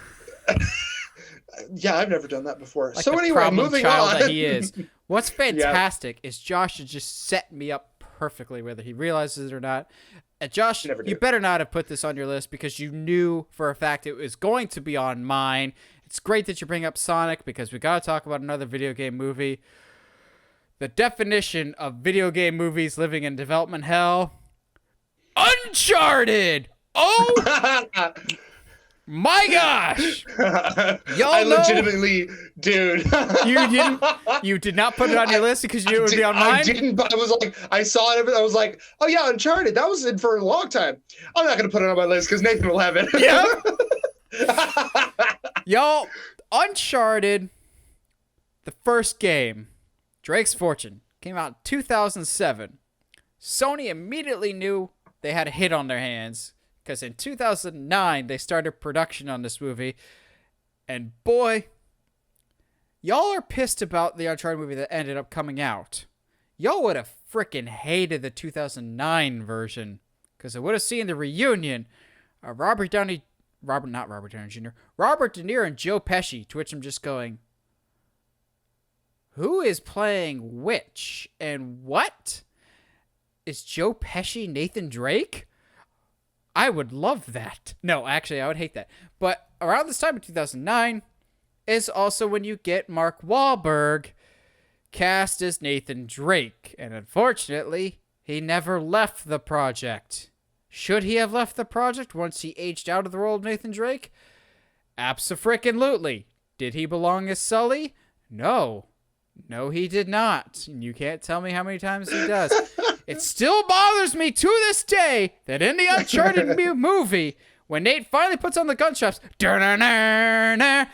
Yeah, I've never done that before. Like so the anyway, problem moving child on. that he is. What's fantastic is Josh has just set me up perfectly, whether he realizes it or not. And Josh, you better not have put this on your list because you knew for a fact it was going to be on mine. It's great that you bring up Sonic because we got to talk about another video game movie. The definition of video game movies living in development hell. Uncharted! Oh my gosh! Y'all I know, legitimately, dude. you did not put it on your list because you knew it would be on mine? I didn't, but I was like, I saw it, I was like, oh yeah, Uncharted, that was in for a long time. I'm not going to put it on my list because Nathan will have it. Yep. Y'all, Uncharted, the first game, Drake's Fortune, came out in 2007. Sony immediately knew they had a hit on their hands because in 2009 they started production on this movie, and boy, y'all are pissed about the Uncharted movie that ended up coming out. Y'all would have freaking hated the 2009 version because it would have seen the reunion of Robert De Niro and Joe Pesci, to which I'm just going, who is playing which and what? Is Joe Pesci Nathan Drake? I would love that. No, actually, I would hate that. But around this time in 2009 is also when you get Mark Wahlberg cast as Nathan Drake. And unfortunately, he never left the project. Should he have left the project once he aged out of the role of Nathan Drake? Abso-freaking-lutely. Did he belong as Sully? No. No, he did not. And you can't tell me how many times he does. It still bothers me to this day that in the Uncharted movie, when Nate finally puts on the gunshots, yay,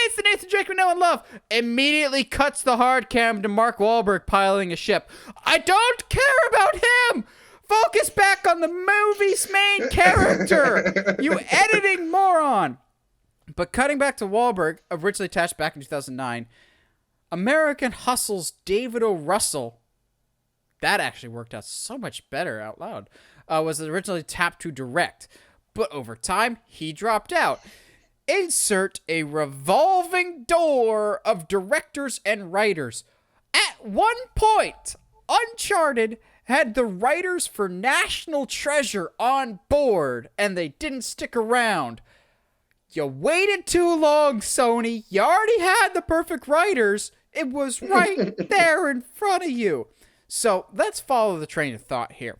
it's the Nathan Drake we know and love, immediately cuts the hard cam to Mark Wahlberg piloting a ship. I don't care about him! Focus back on the movie's main character, you editing moron! But cutting back to Wahlberg, originally attached back in 2009, American Hustle's David O. Russell, that actually worked out so much better out loud, was originally tapped to direct. But over time, he dropped out. Insert a revolving door of directors and writers. At one point, Uncharted had the writers for National Treasure on board, and they didn't stick around. You waited too long, Sony. You already had the perfect writers. It was right there in front of you. So let's follow the train of thought here.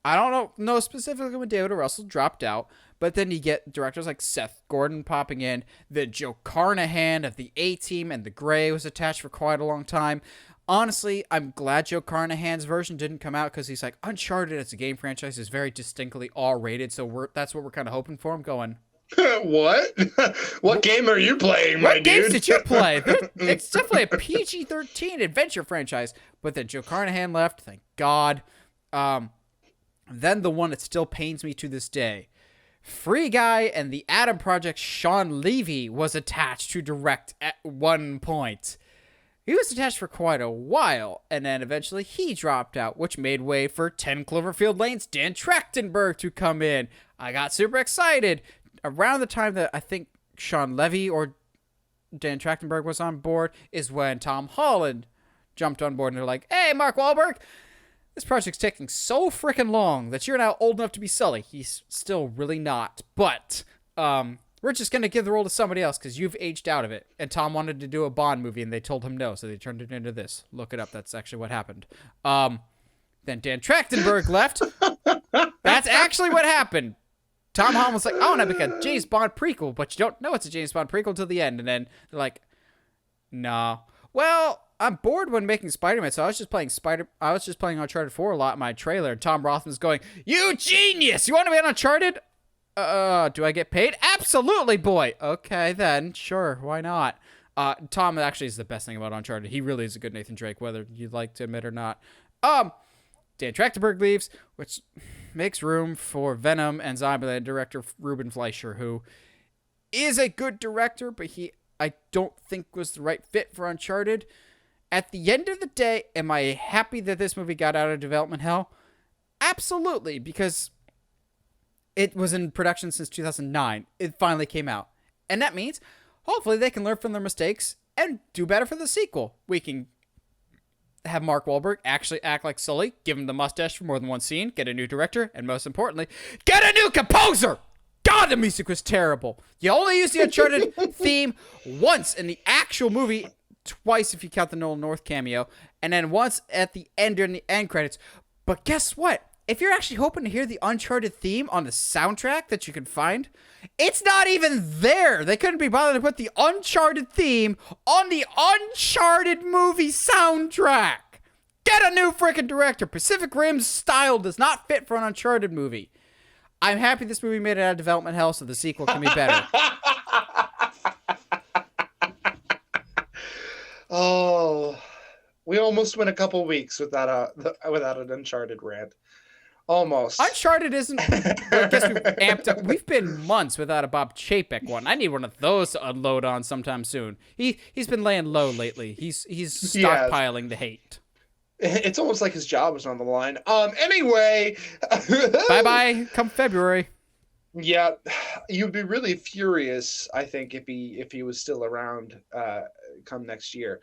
I don't know specifically when David O. Russell dropped out, but then you get directors like Seth Gordon popping in. The Joe Carnahan of the A-Team and The Grey was attached for quite a long time. Honestly, I'm glad Joe Carnahan's version didn't come out because he's like, Uncharted as a game franchise is very distinctly R-rated, so that's what we're kind of hoping for. I'm going, what? What game are you playing, my dude? What games did you play? It's definitely a PG-13 adventure franchise. But then Joe Carnahan left, thank God. Then the one that still pains me to this day. Free Guy and the Adam Project's Sean Levy was attached to direct at one point. He was attached for quite a while, and then eventually he dropped out, which made way for 10 Cloverfield Lane's Dan Trachtenberg to come in. I got super excited. Around the time that I think Sean Levy or Dan Trachtenberg was on board is when Tom Holland jumped on board and they're like, hey, Mark Wahlberg, this project's taking so freaking long that you're now old enough to be Sully. He's still really not. But we're just going to give the role to somebody else because you've aged out of it. And Tom wanted to do a Bond movie, and they told him no, so they turned it into this. Look it up. That's actually what happened. Then Dan Trachtenberg left. That's actually what happened. Tom Holland was like, I want to make a James Bond prequel, but you don't know it's a James Bond prequel till the end. And then they're like, no. Well, I'm bored when making Spider-Man, so I was just playing Uncharted 4 a lot in my trailer. And Tom Rothman's going, you genius! You want to be on Uncharted? Do I get paid? Absolutely, boy. Okay, then. Sure, why not? Tom actually is the best thing about Uncharted. He really is a good Nathan Drake, whether you'd like to admit or not. Dan Trachtenberg leaves, which makes room for Venom and Zombieland director Ruben Fleischer, who is a good director, but I don't think was the right fit for Uncharted. At the end of the day, am I happy that this movie got out of development hell? Absolutely, because it was in production since 2009. It finally came out. And that means, hopefully, they can learn from their mistakes and do better for the sequel. We can have Mark Wahlberg actually act like Sully, give him the mustache for more than one scene, get a new director, and most importantly, get a new composer! God, the music was terrible. You only use the Uncharted theme once in the actual movie, twice if you count the Nolan North cameo, and then once at the end during the end credits. But guess what? If you're actually hoping to hear the Uncharted theme on the soundtrack that you can find, it's not even there. They couldn't be bothered to put the Uncharted theme on the Uncharted movie soundtrack. Get a new freaking director. Pacific Rim's style does not fit for an Uncharted movie. I'm happy this movie made it out of development hell so the sequel can be better. Oh, we almost went a couple weeks without an Uncharted rant. Almost. Uncharted isn't. I guess we've amped up. We've been months without a Bob Chapek one. I need one of those to unload on sometime soon. He's been laying low lately. He's stockpiling the hate. It's almost like his job is on the line. Anyway. Bye come February. Yeah, you'd be really furious, I think, if he was still around come next year.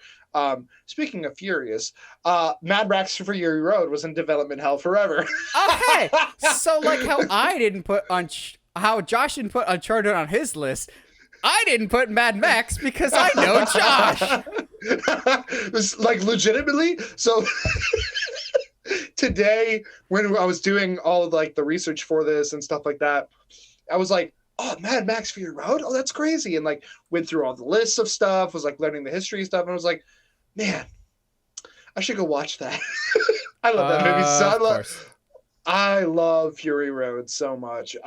Speaking of furious, Mad Max Fury Road was in development hell forever. Okay, so like how Josh didn't put Uncharted on his list, I didn't put Mad Max because I know Josh. It's like legitimately. So today, when I was doing all of like the research for this and stuff like that, I was like, oh, Mad Max Fury Road? Oh, that's crazy. And like went through all the lists of stuff, was like learning the history stuff. And I was like, man, I should go watch that. I love that movie. So I love Fury Road so much.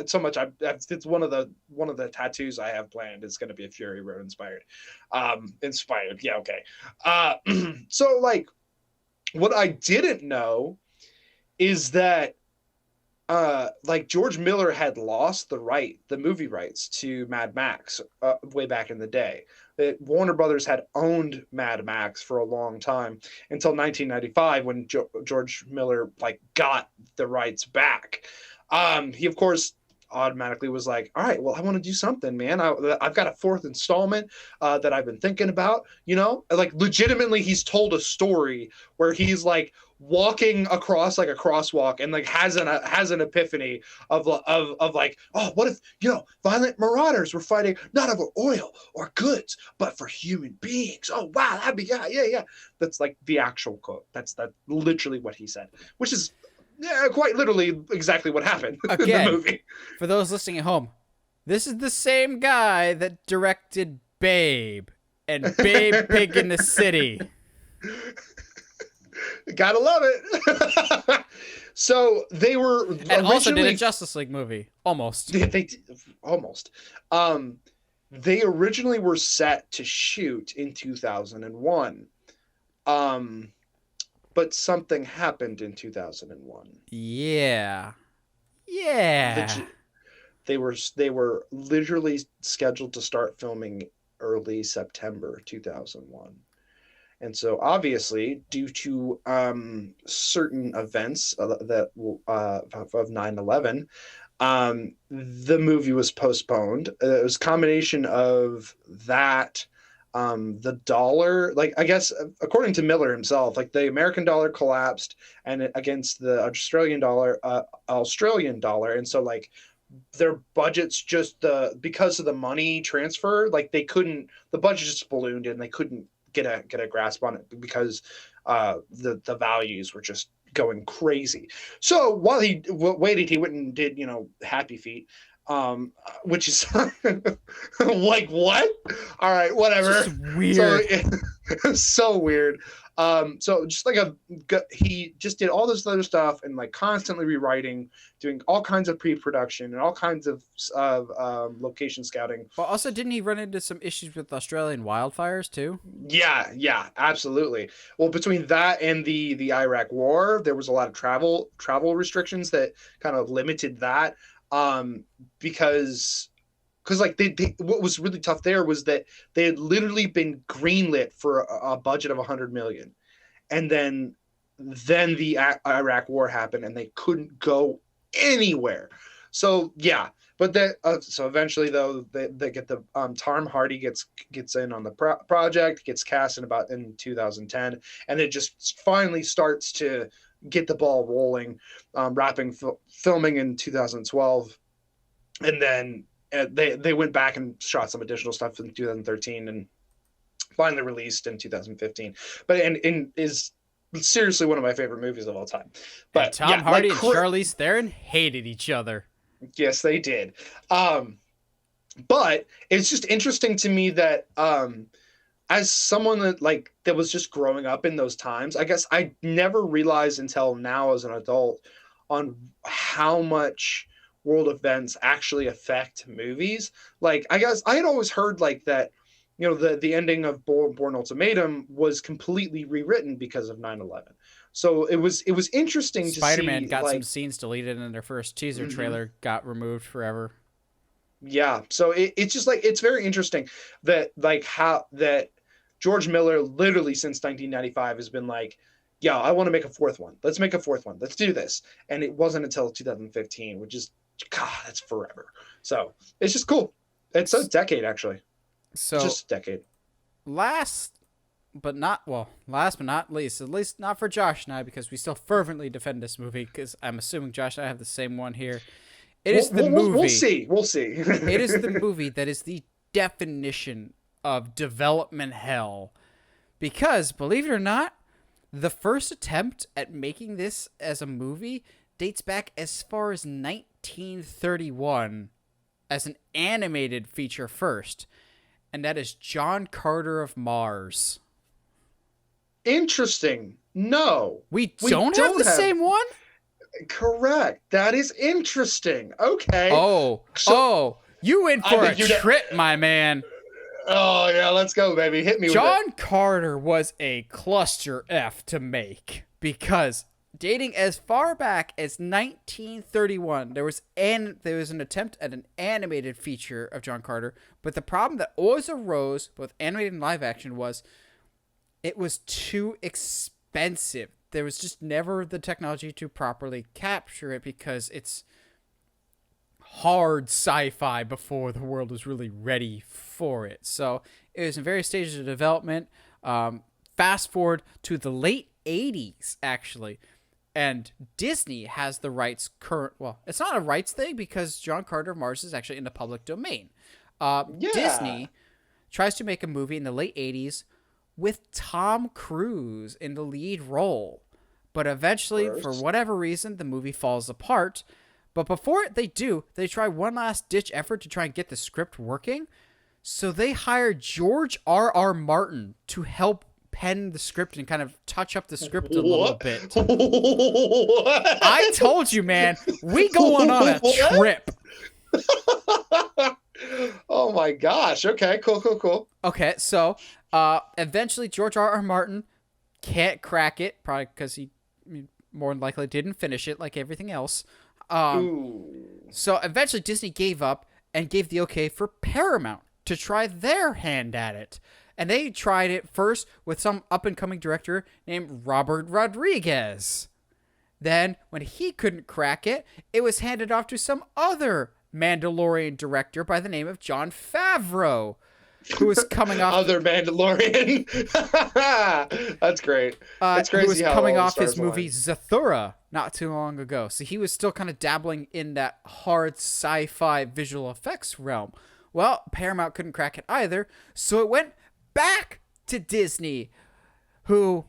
So much. It's one of the tattoos I have planned. It's going to be a Fury Road inspired. Yeah. Okay. So like, what I didn't know is that like George Miller had lost the movie rights to Mad Max way back in the day. Warner Brothers had owned Mad Max for a long time until 1995 when George Miller like got the rights back. He of course automatically was like, all right, well, I want to do something, man. I've got a fourth installment that I've been thinking about, like legitimately he's told a story where he's like walking across like a crosswalk and like has an epiphany of like, oh, what if violent marauders were fighting not over oil or goods but for human beings? Oh wow, that'd be yeah. That's like the actual quote. That's literally what he said, which is quite literally exactly what happened Again, in the movie. For those listening at home, this is the same guy that directed Babe and Babe Pig in the City. Gotta love it. So they were and also did a Justice League movie. Almost. They almost. They originally were set to shoot in 2001. But something happened in 2001. Yeah. They were literally scheduled to start filming early September 2001. And so obviously, due to certain events of 9/11, the movie was postponed. It was a combination of that the dollar, like I guess according to Miller himself, like the American dollar collapsed and against the Australian dollar, and so like their budgets just because of the money transfer, like the budget just ballooned and they couldn't get a grasp on it because the values were just going crazy. So while he waited, he went and did Happy Feet, which is like what? All right, whatever. It's just weird. So so weird. So just like he just did all this other stuff and like constantly rewriting, doing all kinds of pre-production and all kinds of location scouting. But also, didn't he run into some issues with Australian wildfires too? Yeah, absolutely. Well, between that and the Iraq War, there was a lot of travel restrictions that kind of limited that. Because like what was really tough there was that they had literally been greenlit for a budget of 100 million, and then the Iraq War happened and they couldn't go anywhere. So yeah, but so eventually though they get the Tom Hardy gets in on the project, gets cast in 2010, and it just finally starts to get the ball rolling, wrapping filming in 2012, and then they went back and shot some additional stuff in 2013 and finally released in 2015. But and is seriously one of my favorite movies of all time. But and Tom Hardy and Charlize Theron hated each other. Yes, they did. But it's just interesting to me that as someone that was just growing up in those times, I guess I never realized until now as an adult on how much world events actually affect movies. Like, I guess I had always heard like that, the ending of Bourne Ultimatum was completely rewritten because of 9/11. So it was interesting to see. Spider-Man got some scenes deleted and their first teaser trailer got removed forever. Yeah. So it's just like, it's very interesting that like how that George Miller literally since 1995 has been like, yeah, I want to make a fourth one. Let's make a fourth one. Let's do this. And it wasn't until 2015, which is, God, that's forever. So it's just cool. It's a decade, actually. So just a decade. Last but not least, at least not for Josh and I, because we still fervently defend this movie, because I'm assuming Josh and I have the same one here. It is the movie. We'll see. It is the movie that is the definition of development hell. Because, believe it or not, the first attempt at making this as a movie dates back as far as 1931 as an animated feature first. And that is John Carter of Mars. Interesting. No. We don't have the same one? Correct. That is interesting. Okay. You in for a trip, my man. Oh, yeah, let's go, baby. Hit me with it. John Carter was a cluster F to make, because dating as far back as 1931, there was an attempt at an animated feature of John Carter, but the problem that always arose, both animated and live action, was it was too expensive. There was just never the technology to properly capture it, because it's hard sci-fi before the world was really ready for it. So it was in various stages of development. Fast forward to the late 80s, actually, and Disney has the rights well, it's not a rights thing, because John Carter of Mars is actually in the public domain. Disney tries to make a movie in the late 80s with Tom Cruise in the lead role. But eventually, for whatever reason, the movie falls apart. But before they try one last ditch effort to try and get the script working. So they hire George R.R. Martin to help pen the script and kind of touch up the script a little bit. What? I told you, man. We going on a trip. Oh my gosh. Okay, cool. Okay, so eventually George R.R. Martin can't crack it, probably because he more than likely didn't finish it like everything else. So eventually Disney gave up and gave the okay for Paramount to try their hand at it. And they tried it first with some up-and-coming director named Robert Rodriguez. Then, when he couldn't crack it, it was handed off to some other Mandalorian director by the name of Jon Favreau. who was coming off Other Mandalorian. That's great. It's crazy who was how coming all the off his stars align. movie Zathura not too long ago. So he was still kind of dabbling in that hard sci-fi visual effects realm. Well, Paramount couldn't crack it either, so it went back to Disney, who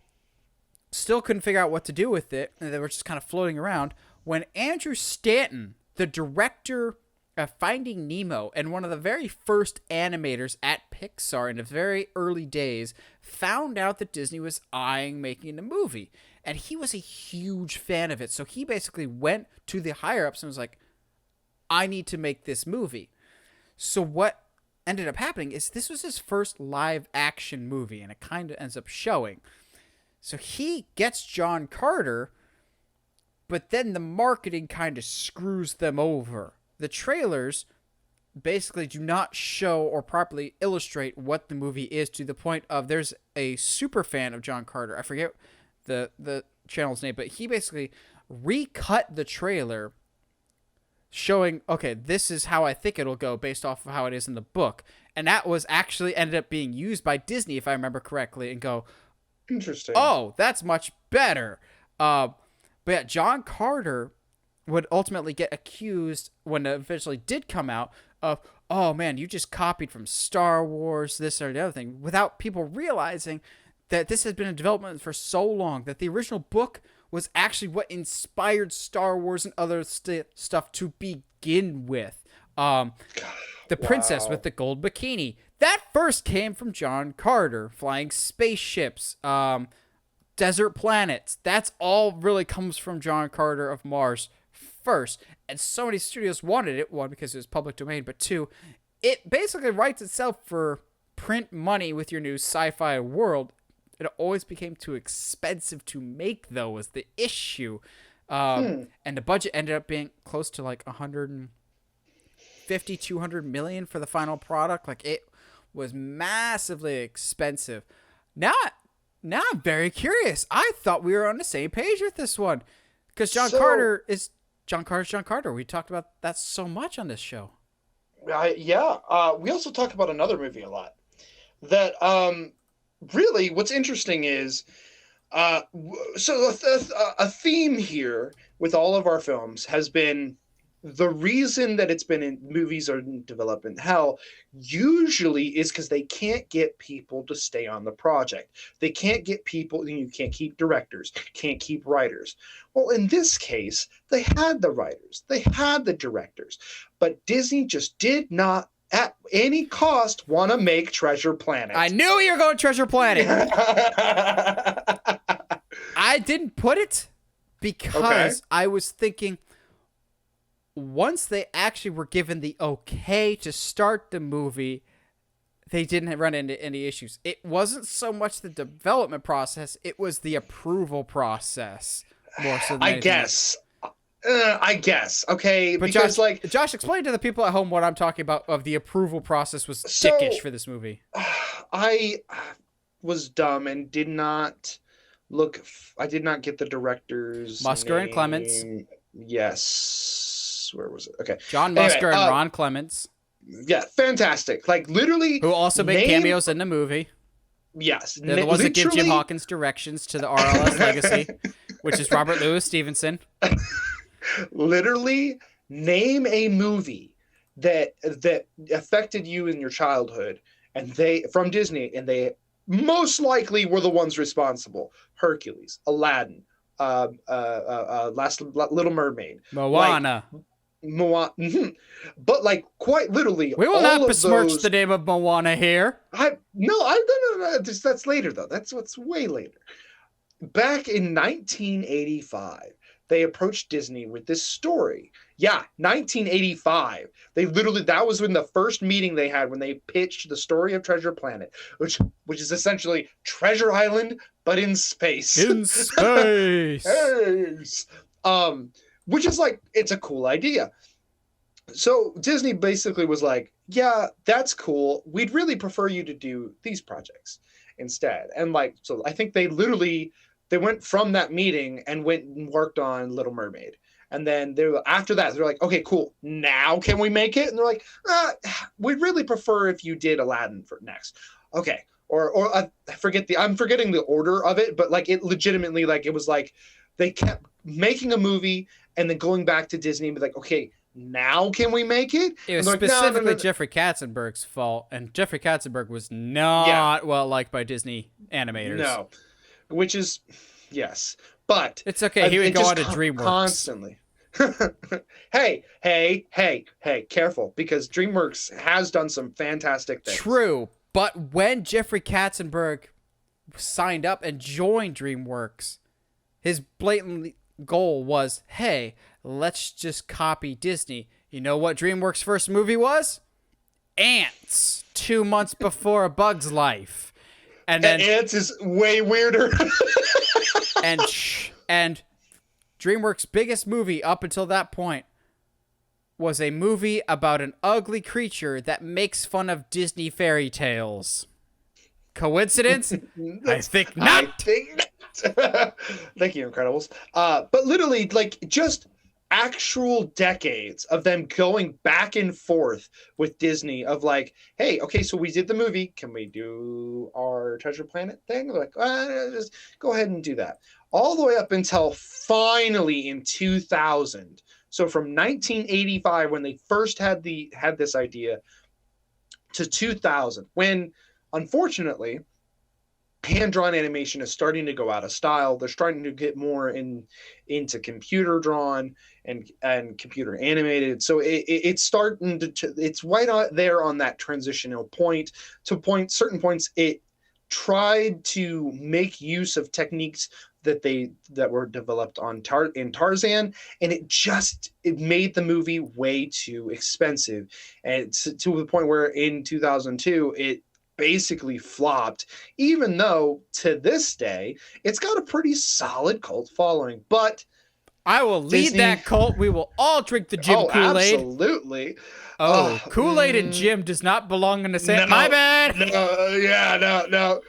still couldn't figure out what to do with it, and they were just kind of floating around, when Andrew Stanton, the director of Finding Nemo and one of the very first animators at Pixar in the very early days, found out that Disney was eyeing making a movie. And he was a huge fan of it. So he basically went to the higher-ups and was like, I need to make this movie. So what ended up happening is this was his first live-action movie, and it kind of ends up showing. So he gets John Carter, but then the marketing kind of screws them over. The trailers basically do not show or properly illustrate what the movie is, to the point of there's a super fan of John Carter. I forget the channel's name, but he basically recut the trailer showing, okay, this is how I think it'll go based off of how it is in the book. And that was actually ended up being used by Disney, if I remember correctly, and go, Interesting. oh, that's much better. But yeah, John Carter would ultimately get accused, when it eventually did come out, of, oh man, you just copied from Star Wars, this or the other thing, without people realizing that this has been in development for so long, that the original book was actually what inspired Star Wars and other stuff to begin with. The princess with the gold bikini, that first came from John Carter. Flying spaceships, desert planets, that's all really comes from John Carter of Mars first. And so many studios wanted it, one, because it was public domain, but two, it basically writes itself for print money with your new sci-fi world. It always became too expensive to make, though, was the issue. And the budget ended up being close to like 150, 200 million for the final product. Like, it was massively expensive. Now I'm very curious. I thought we were on the same page with this one, because John Carter's John Carter. We talked about that so much on this show. Yeah. We also talk about another movie a lot. That really, what's interesting is, a theme here with all of our films has been the reason that it's been in movies or in development hell usually is because they can't get people to stay on the project. They can't get people, you can't keep directors, can't keep writers. Well, in this case, they had the writers, they had the directors, but Disney just did not at any cost want to make Treasure Planet. I knew you were going Treasure Planet. I didn't put it because I was thinking, once they actually were given the okay to start the movie, they didn't run into any issues. It wasn't so much the development process, it was the approval process more so than I anything guess. Okay, but because Josh, explain to the people at home what I'm talking about of the approval process was dickish for this movie. I was dumb and did not I did not get the director's Musker name. and Clements. Yes. Where was it? Okay. John Musker and Ron Clements. Yeah, fantastic. Like, literally. Who also made cameos in the movie. Yes. They're the ones that give Jim Hawkins directions to the RLS Legacy, which is Robert Louis Stevenson. Literally, name a movie that affected you in your childhood, and from Disney, and they most likely were the ones responsible. Hercules, Aladdin, Last Little Mermaid, Moana. But like, quite literally, we will all not of besmirch those, the name of Moana here. No. That's later though. That's what's way later. Back in 1985, they approached Disney with this story. Yeah, 1985. That was when the first meeting they had when they pitched the story of Treasure Planet, which is essentially Treasure Island but in space. In space. Which is like, it's a cool idea. So Disney basically was like, yeah, that's cool. We'd really prefer you to do these projects instead. And like, so I think they went from that meeting and went and worked on Little Mermaid. And then after that, they're like, okay, cool. Now can we make it? And they're like, we'd really prefer if you did Aladdin for next. Okay. Or I'm forgetting the order of it, but like it legitimately, like it was like they kept making a movie and then going back to Disney and be like, okay, now can we make it? It was like, specifically no. Jeffrey Katzenberg's fault, and Jeffrey Katzenberg was not well liked by Disney animators. No, which is, yes. But it's okay. He would go on to DreamWorks. Constantly. hey, careful, because DreamWorks has done some fantastic things. True, but when Jeffrey Katzenberg signed up and joined DreamWorks, his blatant goal was, hey, let's just copy Disney. You know what DreamWorks' first movie was? Ants, 2 months before A Bug's Life. And then Ants is way weirder. and DreamWorks' biggest movie up until that point was a movie about an ugly creature that makes fun of Disney fairy tales. Coincidence? I think not. Thank you, Incredibles. But literally, like, just actual decades of them going back and forth with Disney of like, hey, okay, so we did the movie. Can we do our Treasure Planet thing? They're like, just go ahead and do that. All the way up until finally in 2000. So from 1985, when they first had this idea, to 2000, when unfortunately hand-drawn animation is starting to go out of style. They're starting to get more into computer-drawn and computer animated. So it's starting to it's right out there on that transitional point. Certain points, it tried to make use of techniques that were developed in Tarzan, and it made the movie way too expensive, and it's to the point where in 2002 it basically flopped, even though to this day it's got a pretty solid cult following. But I will lead that cult. We will all drink the Jim Kool-Aid. Absolutely. Kool-Aid and Jim does not belong in the same. My bad. No.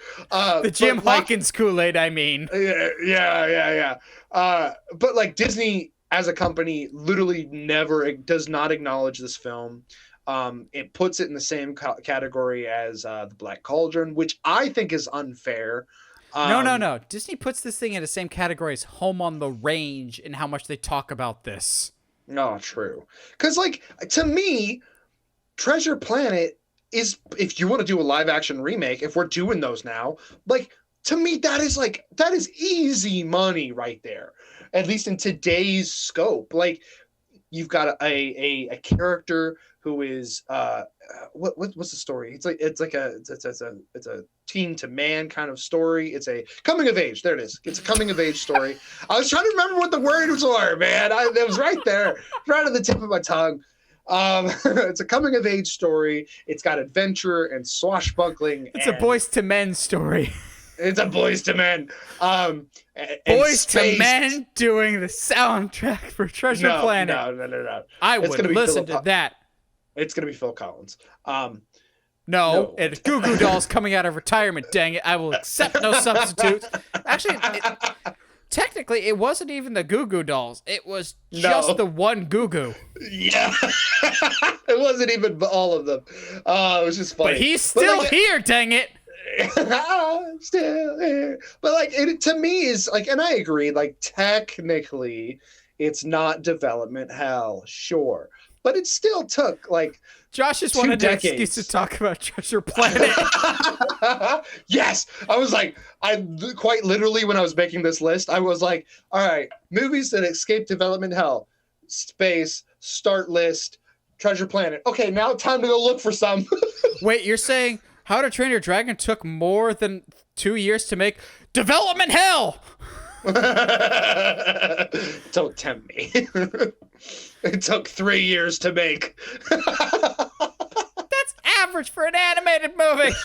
The Jim Hawkins Kool-Aid, I mean. Yeah. But like Disney as a company literally does not acknowledge this film. It puts it in the same category as the Black Cauldron, which I think is unfair. No. Disney puts this thing in the same category as Home on the Range and how much they talk about this. No, true. Because, like, to me, Treasure Planet is, if you want to do a live action remake, if we're doing those now, like, to me, that is easy money right there. At least in today's scope. Like, you've got a character who is what's the story? It's a teen to man kind of story. It's a coming of age. There it is. It's a coming of age story. I was trying to remember what the words were, man. It was right there, right on the tip of my tongue. It's a coming of age story. It's got adventure and swashbuckling. It's a boys to men story. It's a boys to men. Boys to men doing the soundtrack for Treasure Planet. No. I would listen to that. It's gonna be Phil Collins. No, it's Goo Goo Dolls coming out of retirement. Dang it! I will accept no substitutes. Actually, technically, it wasn't even the Goo Goo Dolls. It was just the one Goo Goo. Yeah, it wasn't even all of them. It was just funny. But he's still here. Dang it! I'm still here. But like, it to me is like, and I agree. Like, technically, it's not development hell, sure. But it still took like Josh just wanted an excuse to talk about Treasure Planet. Yes, I was like, I quite literally when I was making this list, I was like, all right, movies that escape development hell, space, start list, Treasure Planet. Okay, now time to go look for some. Wait, you're saying How to Train Your Dragon took more than 2 years to make? Development hell. Don't tempt me. It took 3 years to make. That's average for an animated movie.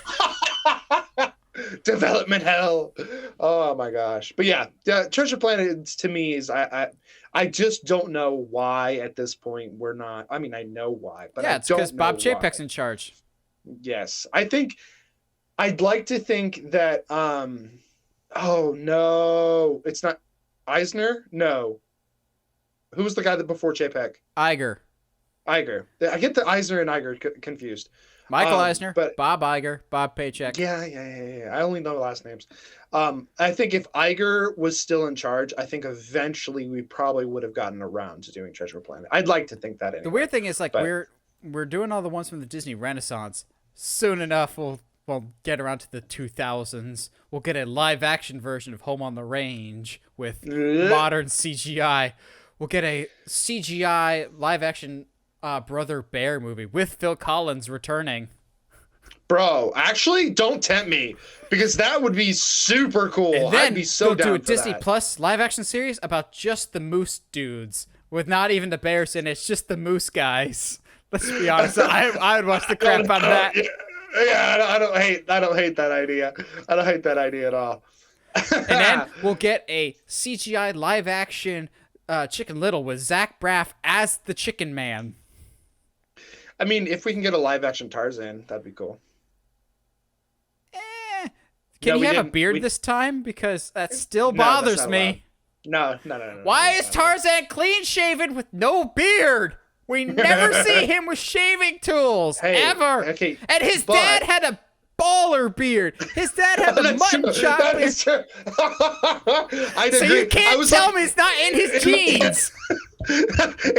Development hell. Oh my gosh. But yeah, Treasure Planet to me is I just don't know why at this point we're not. I mean, I know why, but yeah, it's because Bob Chapek's in charge. Yes, I think I'd like to think that. Oh no, it's not Eisner. No. Who was the guy that before JPEG? Iger. Iger. I get the Eisner and Iger confused. Michael Eisner, but Bob Iger, Bob Paycheck. yeah. I only know last names. I think if Iger was still in charge, I think eventually we probably would have gotten around to doing Treasure Planet. I'd like to think that anyway. The weird thing is, like, we're doing all the ones from the Disney Renaissance. Soon enough, we'll get around to the 2000s. We'll get a live-action version of Home on the Range with modern CGI. We'll get a CGI live-action Brother Bear movie with Phil Collins returning. Bro, actually, don't tempt me, because that would be super cool. And then I'd be so down do a for Disney that. Plus live-action series about just the moose dudes, with not even the bears in it. It's just the moose guys. Let's be honest. I would watch the crap out of that. Yeah, I don't hate that idea. I don't hate that idea at all. And then we'll get a CGI live-action Chicken Little with Zach Braff as the Chicken Man. I mean, if we can get a live-action Tarzan, that'd be cool. Can he have a beard this time? Because that still bothers me. No. Why is Tarzan clean-shaven with no beard? We never see him with shaving tools, ever. Okay, and his dad had a baller beard. His dad had the mutton chop beard. That is true. So you can't tell me it's not in his genes.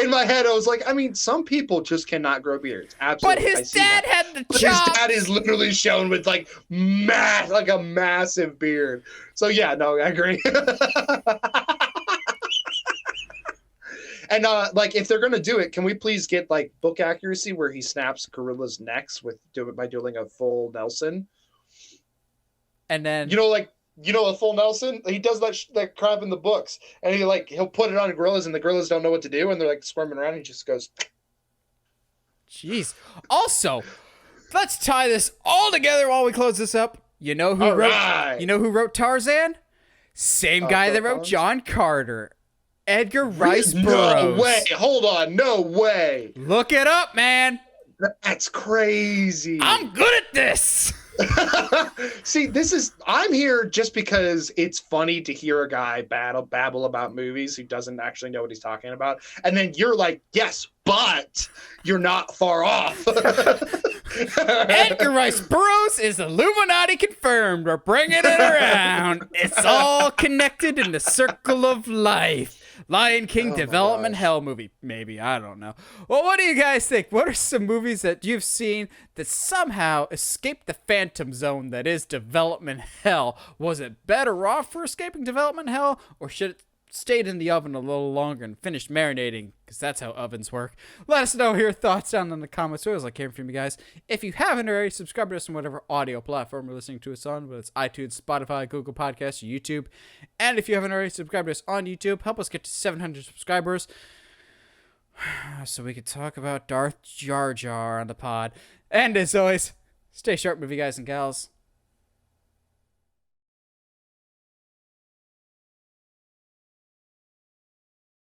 In my head, I was like, I mean, some people just cannot grow beards. Absolutely. But his dad had the chops. His dad is literally shown with like a massive beard. So yeah, no, I agree. And like, if they're gonna do it, can we please get like book accuracy where he snaps gorillas' necks by doing a full Nelson? And then a full Nelson. He does that crap in the books, and he'll put it on gorillas, and the gorillas don't know what to do, and they're like squirming around. And he just goes. Jeez. Also, let's tie this all together while we close this up. You know who wrote Tarzan? Same guy that wrote John Carter. Edgar Rice Burroughs. No way. Hold on. No way. Look it up, man. That's crazy. I'm good at this. See, I'm here just because it's funny to hear a guy babble about movies who doesn't actually know what he's talking about. And then you're like, yes, but you're not far off. Edgar Rice Burroughs is Illuminati confirmed. We're bringing it around. It's all connected in the circle of life. Lion King development hell movie. Maybe. I don't know. Well, what do you guys think? What are some movies that you've seen that somehow escaped the phantom zone that is development hell? Was it better off for escaping development hell, or should it stayed in the oven a little longer and finished marinating? Because that's how ovens work. Let us know your thoughts down in the comments. We always like hearing from you guys. If you haven't already, subscribe to us on whatever audio platform you're listening to us on, whether it's iTunes, Spotify, Google Podcasts, or YouTube. And if you haven't already subscribed to us on YouTube, help us get to 700 subscribers so we can talk about Darth Jar Jar on the pod. And as always, stay sharp, movie guys and gals.